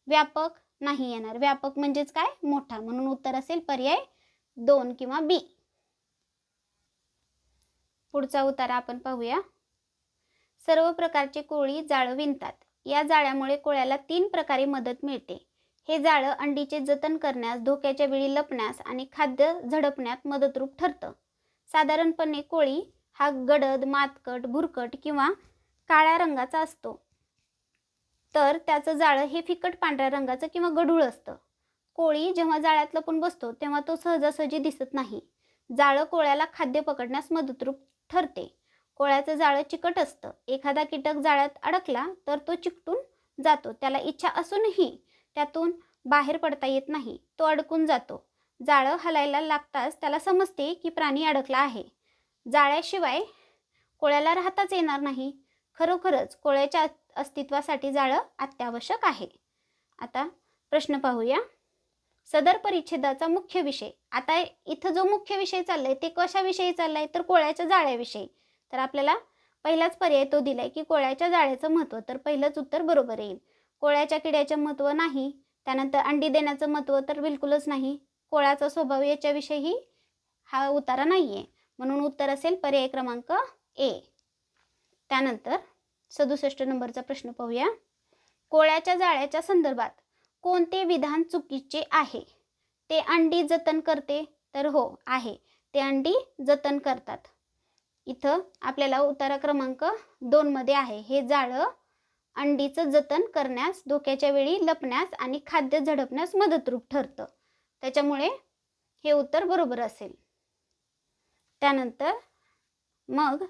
व्यापक नाही येणार. व्यापक म्हणजेच काय? मोठा. म्हणून उत्तर असेल पर्याय 2 किंवा बी. पुढचा उतारा आपण पाहूया. सर्व प्रकारचे कोळी जाळं विणतात. या जाळ्यामुळे कोळ्याला 3 प्रकारे मदत मिळते. हे जाळं अंडीचे जतन करण्यास, धोक्याच्या वेळी लपण्यास आणि खाद्य झडपण्यात मदतरूप ठरतं. साधारणपणे कोळी हा गडद, मातकट, भुरकट किंवा काळ्या रंगाचा असतो. तर त्याचं जाळं हे फिकट पांढऱ्या रंगाचं किंवा गढूळ असतं. कोळी जेव्हा जाळ्यात लपून बसतो तेव्हा तो सहजासहजी दिसत नाही. जाळं कोळ्याला खाद्य पकडण्यास मदतरूप ठरते. कोळ्याचं जाळं चिकट असतं. एखादा कीटक जाळ्यात अडकला तर तो चिकटून जातो. त्याला इच्छा असूनही त्यातून बाहेर पडता येत नाही. तो अडकून जातो. जाळं हलायला लागताच त्याला समजते की प्राणी अडकला आहे. जाळ्याशिवाय कोळ्याला राहताच येणार नाही. खरोखरच कोळ्याच्या अस्तित्वासाठी जाळं अत्यावश्यक आहे. आता प्रश्न पाहूया. सदर परिच्छेदाचा मुख्य विषय. आता इथं जो मुख्य विषय चाललाय ते कशाविषयी चाललाय तर कोळ्याच्या जाळ्याविषयी. तर आपल्याला पहिलाच पर्याय तो दिलाय की कोळ्याच्या जाळ्याचं महत्त्व. तर पहिलंच उत्तर बरोबर येईल. कोळ्याच्या किड्याचे महत्त्व नाही. त्यानंतर अंडी देण्याचं महत्त्व तर बिलकुलच नाही. कोळ्याचा स्वभाव याच्याविषयी हा उतारा नाहीये. म्हणून उत्तर असेल पर्याय क्रमांक ए. त्यानंतर 67 नंबरचा प्रश्न पाहूया. कोळ्याच्या जाळ्याच्या संदर्भात कोणते विधान चुकीचे आहे? ते अंडी जतन करते. तर हो आहे, ते अंडी जतन करतात. इथं आपल्याला उतारा क्रमांक 2 मध्ये आहे. हे जाळं अंडीचं जतन करण्यास, धोक्याच्या वेळी लपण्यास आणि खाद्य झडपण्यास मदतरूप ठरतं. त्याच्यामुळे हे उत्तर बरोबर असेल. त्यानंतर मग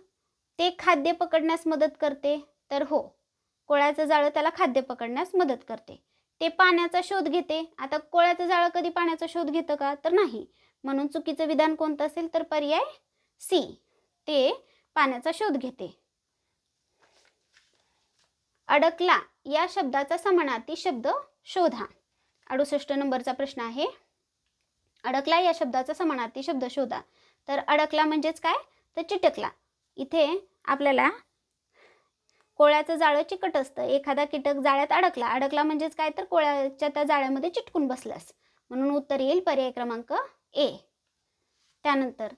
ते खाद्य पकडण्यास मदत करते. तर हो, कोळ्याचं जाळं त्याला खाद्य पकडण्यास मदत करते. ते पाण्याचा शोध घेते. आता कोळ्याचं जाळं कधी पाण्याचा शोध घेतं का? तर नाही. म्हणून चुकीचं विधान कोणतं असेल तर पर्याय सी, ते पाण्याचा शोध घेते. अडकला या शब्दाचा समानार्थी शब्द शोधा. 68 नंबरचा प्रश्न आहे. अडकला या शब्दाचा समानार्थी शब्द शोधा. तर अडकला म्हणजेच काय, तर चिटकला. इथे आपल्याला कोळ्याचं जाळं चिकट असतं. एखादा कीटक जाळ्यात अडकला. अडकला म्हणजेच काय, तर कोळ्याच्या त्या जाळ्यामध्ये चिटकून बसलास. म्हणून उत्तर येईल पर्याय क्रमांक ए. त्यानंतर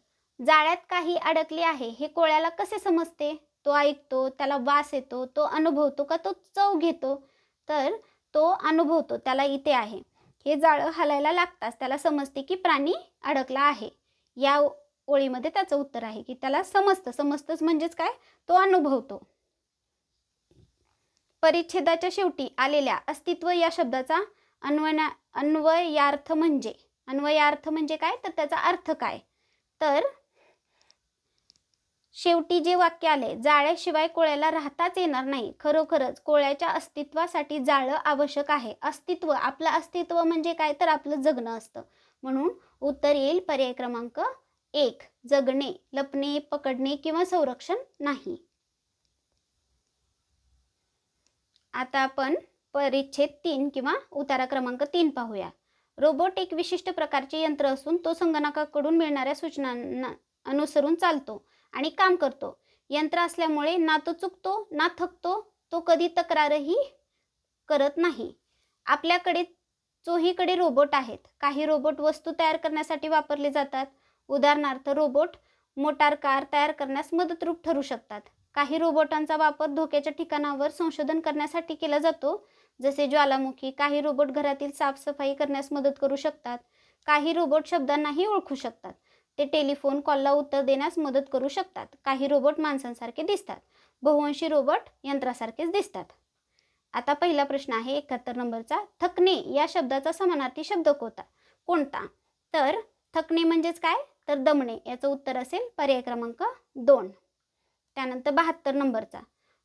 जाळ्यात काही अडकले आहे हे कोळ्याला कसे समजते? तो ऐकतो, त्याला वास येतो, तो अनुभवतो का तो चव घेतो? तर तो अनुभवतो. त्याला इथे आहे हे जाळं हलायला लागताच त्याला समजते की प्राणी अडकला आहे. या ओळीमध्ये त्याचं उत्तर आहे की त्याला समजतं. समजतंच म्हणजेच काय, तो अनुभवतो. परिच्छेदाच्या शेवटी आलेल्या अस्तित्व या शब्दाचा अन्वयार्थ म्हणजे काय, तर त्याचा अर्थ काय? तर शेवटी जे वाक्य आले, जाळ्याशिवाय कोळ्याला राहताच येणार नाही. खरोखरच कोळ्याच्या अस्तित्वासाठी जाळं आवश्यक आहे. अस्तित्व, आपलं अस्तित्व म्हणजे काय, तर आपलं जगणं असतं. म्हणून उत्तर येईल पर्याय क्रमांक 1, जगणे. लपणे, पकडणे किंवा संरक्षण नाही. आता आपण परिच्छेद 3 किंवा उतारा क्रमांक 3 पाहूया. रोबोट एक विशिष्ट प्रकारचे यंत्र असून तो संगणकाकडून मिळणाऱ्या सूचनांना अनुसरून चालतो आणि काम करतो. यंत्र असल्यामुळे ना तो चुकतो ना थकतो. तो कधी तक्रारही करत नाही. आपल्याकडे चोहीकडे रोबोट आहेत. काही रोबोट वस्तू तयार करण्यासाठी वापरले जातात. उदाहरणार्थ रोबोट मोटार कार तयार करण्यास मदतरूप ठरू शकतात. काही रोबोटांचा वापर धोक्याच्या ठिकाणावर संशोधन करण्यासाठी केला जातो, जसे ज्वालामुखी. काही रोबोट घरातील साफसफाई करण्यास मदत करू शकतात. काही रोबोट शब्दांनाही ओळखू शकतात. ते टेलिफोन कॉलला उत्तर देण्यास मदत करू शकतात. काही रोबोट माणसांसारखे दिसतात. बहुअंशी रोबोट यंत्रासारखेच दिसतात. आता पहिला प्रश्न आहे 71 नंबरचा. थकणे या शब्दाचा समानार्थी शब्द कोणता? तर थकणे म्हणजेच काय, तर दमणे. याचं उत्तर असेल पर्याय क्रमांक 2. त्यानंतर 72 नंबरचा.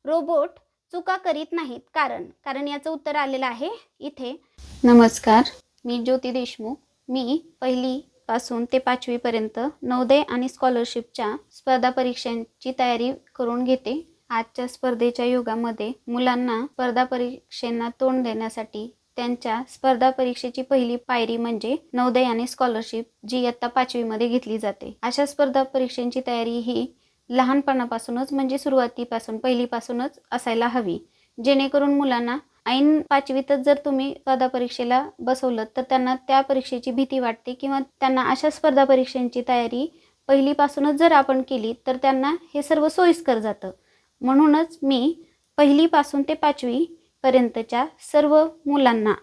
रोबोट चुका करीत नाहीत कारण याचं उत्तर आलेलं आहे इथे. नमस्कार, मी ज्योती देशमुख. मी 1ली पासून ते 5वी पर्यंत नवोदय आणि स्कॉलरशिपच्या स्पर्धा परीक्षांची तयारी करून घेते. आजच्या स्पर्धेच्या युगामध्ये मुलांना स्पर्धा परीक्षांना तोंड देण्यासाठी त्यांच्या स्पर्धा परीक्षेची पहिली पायरी म्हणजे नवोदय आणि स्कॉलरशिप, जी इयत्ता 5वी मध्ये घेतली जाते. अशा स्पर्धा परीक्षांची तयारी ही लहानपणापासूनच म्हणजे सुरुवातीपासून पहिलीपासूनच असायला हवी, जेणेकरून मुलांना ऐन 5वीतच जर तुम्ही स्पर्धा परीक्षेला बसवलं तर त्यांना त्या परीक्षेची भीती वाटते किंवा त्यांना अशा स्पर्धा परीक्षांची तयारी पहिलीपासूनच जर आपण केली तर त्यांना हे सर्व सोयीस्कर जातं. म्हणूनच मी 1लीपासून ते 5वी पर्यंतच्या सर्व मुलांना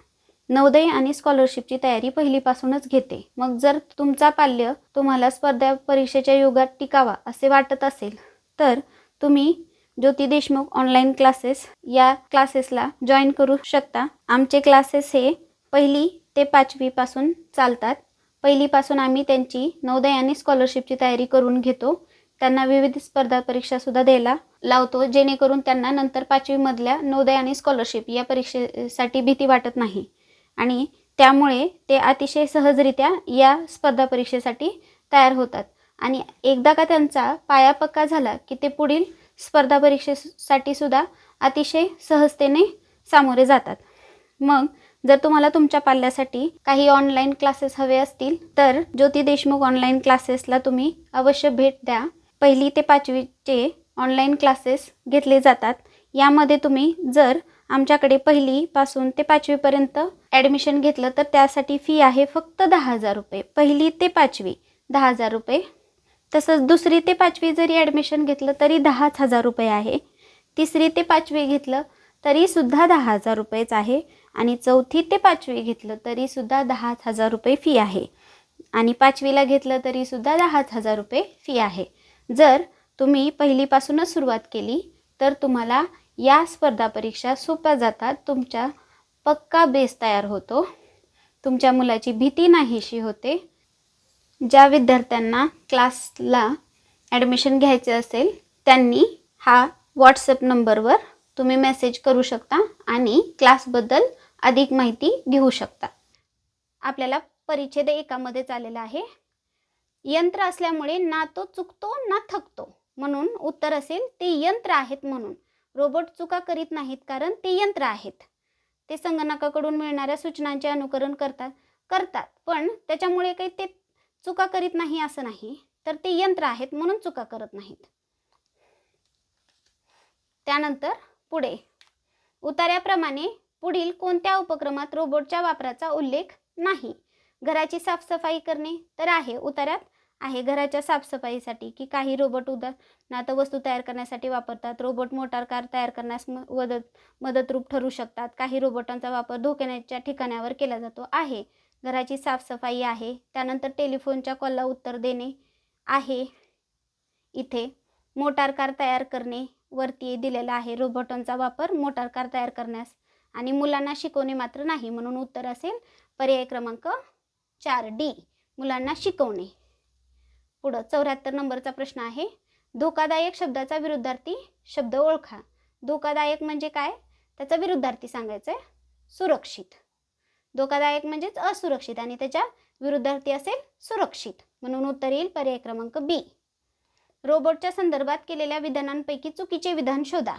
नवोदय आणि स्कॉलरशिपची तयारी पहिलीपासूनच घेते. मग जर तुमचा पाल्य तुम्हाला स्पर्धा परीक्षेच्या युगात टिकावा असे वाटत असेल तर तुम्ही ज्योती देशमुख ऑनलाईन क्लासेस या क्लासेसला जॉईन करू शकता. आमचे क्लासेस हे 1ली ते 5वी पासून चालतात. 1लीपासून आम्ही त्यांची नवोदय आणि स्कॉलरशिपची तयारी करून घेतो. त्यांना विविध स्पर्धा परीक्षासुद्धा द्यायला लावतो, जेणेकरून त्यांना नंतर 5वीमधल्या नवोदय आणि स्कॉलरशिप या परीक्षेसाठी भीती वाटत नाही आणि त्यामुळे ते अतिशय सहजरित्या या स्पर्धा परीक्षेसाठी तयार होतात. आणि एकदा का त्यांचा पाया पक्का झाला की ते पुढील स्पर्धा परीक्षेसाठी सुद्धा अतिशय सहजतेने सामोरे जातात. मग जर तुम्हाला तुमच्या पाल्यासाठी काही ऑनलाईन क्लासेस हवे असतील तर ज्योती देशमुख ऑनलाईन क्लासेसला तुम्ही अवश्य भेट द्या. 1ली ते 5वीचे ऑनलाईन क्लासेस घेतले जातात. यामध्ये तुम्ही जर आमच्याकडे 1लीपासून ते 5वीपर्यंत ॲडमिशन घेतलं तर त्यासाठी फी आहे फक्त 10,000 रुपये. 1ली ते 5वी 10,000 रुपये. तसंच 2री ते 5वी जरी ॲडमिशन घेतलं तरी 10,000 रुपये आहे. 3री ते 5वी घेतलं तरीसुद्धा 10,000 रुपयेच आहे आणि 4थी ते 5वी घेतलं तरीसुद्धा 10,000 रुपये फी आहे आणि 5वीला घेतलं तरीसुद्धा 10,000 रुपये फी आहे. जर तुम्ही 1लीपासूनच सुरुवात केली तर तुम्हाला या स्पर्धा परीक्षा सोप्या जातात. तुमचा पक्का बेस तयार होतो. तुमच्या मुलाची भीती नाहीशी होते. ज्या विद्यार्थ्यांना क्लासला ॲडमिशन घ्यायचे असेल त्यांनी हा व्हॉट्सअप नंबरवर तुम्ही मेसेज करू शकता आणि क्लासबद्दल अधिक माहिती घेऊ शकता. आपल्याला परिच्छेद 1 मध्ये चाललेला आहे. यंत्र असल्यामुळे ना तो चुकतो ना थकतो, म्हणून उत्तर असेल ते यंत्र आहेत म्हणून. रोबोट चुका करीत नाहीत कारण ते यंत्र आहेत. ते संगणकाकडून मिळणाऱ्या सूचनांचे अनुकरण करतात पण त्याच्यामुळे काही ते चुका करीत नाही असं नाही, तर ते यंत्र आहेत म्हणून चुका करत नाहीत. त्यानंतर पुढे उतार्याप्रमाणे पुढील कोणत्या उपक्रमात रोबोटच्या वापराचा उल्लेख नाही? घराची साफसफाई करणे तर आहे, उतार्यात आहे घराच्या साफसफाईसाठी की काही रोबोट उदाहरणार्थ वस्तू तयार करण्यासाठी वापरतात. रोबोट मोटार कार तयार करण्यास मदतरूप ठरू शकतात. काही रोबोटांचा वापर धोक्याच्या ठिकाणावर केला जातो आहे. घराची साफसफाई आहे. त्यानंतर टेलिफोनच्या कॉलला उत्तर देणे आहे. इथे मोटार कार तयार करणे वरती दिलेला आहे. रोबोटांचा वापर मोटार कार तयार करण्यास आणि मुलांना शिकवणे मात्र नाही, म्हणून उत्तर असेल पर्याय क्रमांक 4 डी, मुलांना शिकवणे. पुढं 74 नंबरचा प्रश्न आहे. धोकादायक शब्दाचा विरुद्धार्थी शब्द ओळखा. धोकादायक म्हणजे काय, त्याचा विरुद्धार्थी सांगायचं आहे. सुरक्षित. धोकादायक म्हणजेच असुरक्षित आणि त्याच्या विरुद्धार्थी असेल सुरक्षित, म्हणून उत्तर येईल पर्याय क्रमांक बी. रोबोटच्या संदर्भात केलेल्या विधानांपैकी चुकीचे विधान शोधा.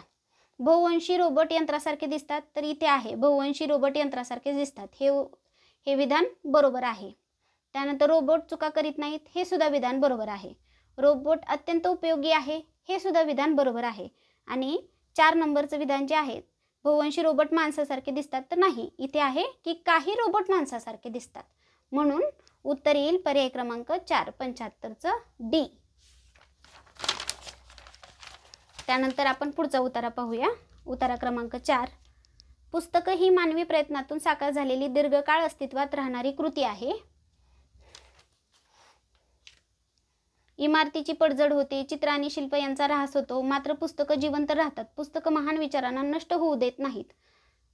बहुवंशी रोबोट यंत्रासारखे दिसतात तर इथे आहे बहुवंशी रोबोट यंत्रासारखे दिसतात, हे विधान बरोबर आहे. त्यानंतर रोबोट चुका करीत नाहीत हे सुद्धा विधान बरोबर आहे. रोबोट अत्यंत उपयोगी आहे हे सुद्धा विधान बरोबर आहे. आणि 4 नंबरचं विधान जे आहे बहुवंशी रोबोट माणसासारखे दिसतात तर नाही, इथे आहे की काही रोबोट माणसासारखे दिसतात, म्हणून उत्तर येईल पर्याय क्रमांक 4 75चं डी. त्यानंतर आपण पुढचा उतारा पाहूया. उतारा क्रमांक 4. पुस्तकं ही मानवी प्रयत्नातून साकार झालेली दीर्घकाळ अस्तित्वात राहणारी कृती आहे. इमारतीची पडझड होते, चित्र आणि शिल्प यांचा ऱ्हास होतो, मात्र पुस्तकं जिवंत राहतात. पुस्तकं महान विचारांना नष्ट होऊ देत नाहीत.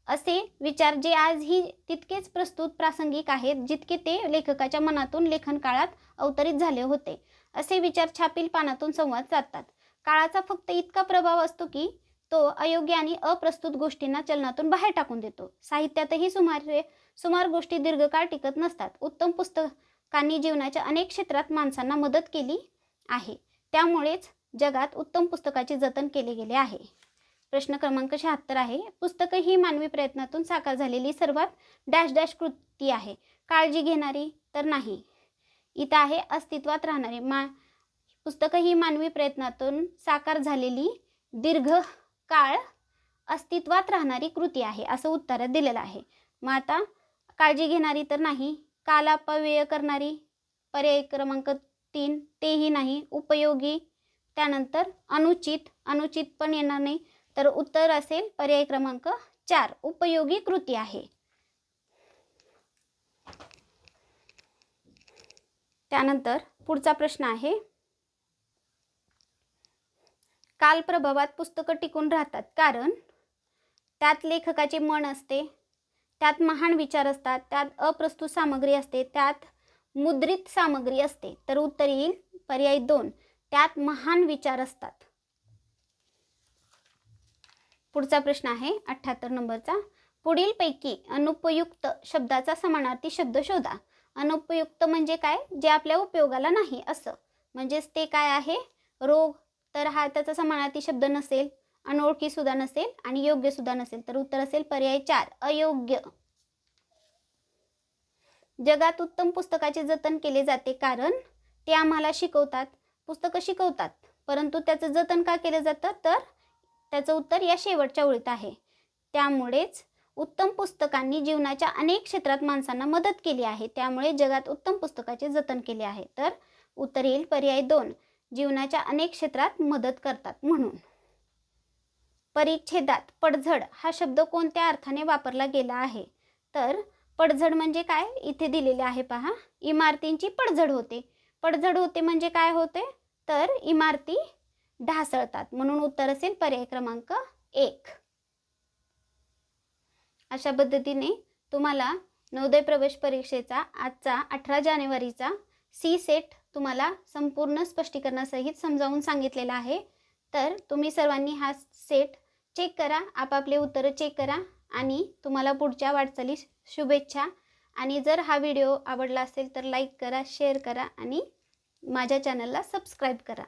असे विचार जे आजही तितकेच प्रस्तुत प्रासंगिक आहेत जितके ते लेखकाच्या मनातून लेखन काळात अवतरित झाले होते. असे विचार छापील पानातून संवाद साधतात. काळाचा फक्त इतका प्रभाव असतो की तो अयोग्य आणि अप्रस्तुत गोष्टींना चलनातून बाहेर टाकून देतो. साहित्यातही सुमार गोष्टी दीर्घकाळ टिकत नसतात. उत्तम पुस्तकांनी जीवनाच्या अनेक क्षेत्रात माणसांना मदत केली आहे. त्यामुळेच जगात उत्तम पुस्तकाचे जतन केले गेले आहे. प्रश्न क्रमांक 76 आहे. पुस्तकं ही मानवी प्रयत्नातून साकार झालेली सर्वात डॅश डॅश कृती आहे. काळजी घेणारी तर नाही, इथं आहे अस्तित्वात राहणारी. पुस्तकं ही मानवी प्रयत्नातून साकार झालेली दीर्घकाळ अस्तित्वात राहणारी कृती आहे असं उत्तरात दिलेलं आहे. मग आता काळजी घेणारी तर नाही, कालापव्यय करणारी पर्याय क्रमांक 3 तेही नाही, उपयोगी, त्यानंतर अनुचित पण येणार नाही, तर उत्तर असेल पर्याय क्रमांक 4 उपयोगी कृती आहे. त्यानंतर पुढचा प्रश्न आहे. कालप्रभावात पुस्तकं टिकून राहतात कारण त्यात लेखकाचे मन असते, त्यात महान विचार असतात, त्यात अप्रस्तुत सामग्री असते, त्यात मुद्रित सामग्री असते, तर उत्तर येईल पर्याय 2 त्यात महान विचार असतात. पुढचा प्रश्न आहे 78 नंबरचा. पुढील पैकी अनुपयुक्त शब्दाचा समानार्थी शब्द शोधा. अनुपयुक्त म्हणजे काय, जे आपल्या उपयोगाला नाही असं, म्हणजेच ते काय आहे, रोग, तर हा त्याचा समानार्थी शब्द नसेल, अनोळखी सुद्धा नसेल आणि योग्य सुद्धा नसेल, तर उत्तर असेल पर्याय 4 अयोग्य. जगात उत्तम पुस्तकाचे जतन केले जाते कारण ते आम्हाला शिकवतात. पुस्तकं शिकवतात, परंतु त्याचं जतन का केलं जातं, तर त्याचं उत्तर या शेवटच्या ओळीत आहे. त्यामुळेच उत्तम पुस्तकांनी जीवनाच्या अनेक क्षेत्रात माणसांना मदत केली आहे, त्यामुळे जगात उत्तम पुस्तकाचे जतन केले आहे, तर उत्तर येईल पर्याय 2 जीवनाच्या अनेक क्षेत्रात मदत करतात म्हणून. परिच्छेदात पडझड हा शब्द कोणत्या अर्थाने वापरला गेला आहे, तर पडझड म्हणजे काय इथे दिलेले आहे पहा, इमारतींची पडझड होते. पडझड होते म्हणजे काय होते, तर इमारती ढासळतात, म्हणून उत्तर असेल पर्याय क्रमांक 1. अशा पद्धतीने तुम्हाला नवोदय प्रवेश परीक्षेचा आजचा 18 जानेवारीचा सी सेट तुम्हाला संपूर्ण स्पष्टीकरणासहित समजावून सांगितलेला आहे. तर तुम्ही सर्वांनी हा सेट चेक करा, आपापले उत्तरं चेक करा आणि तुम्हाला पुढच्या वाटचालीस शुभेच्छा. आणि जर हा व्हिडिओ आवडला असेल तर लाईक करा, शेअर करा आणि माझ्या चॅनलला सबस्क्राईब करा.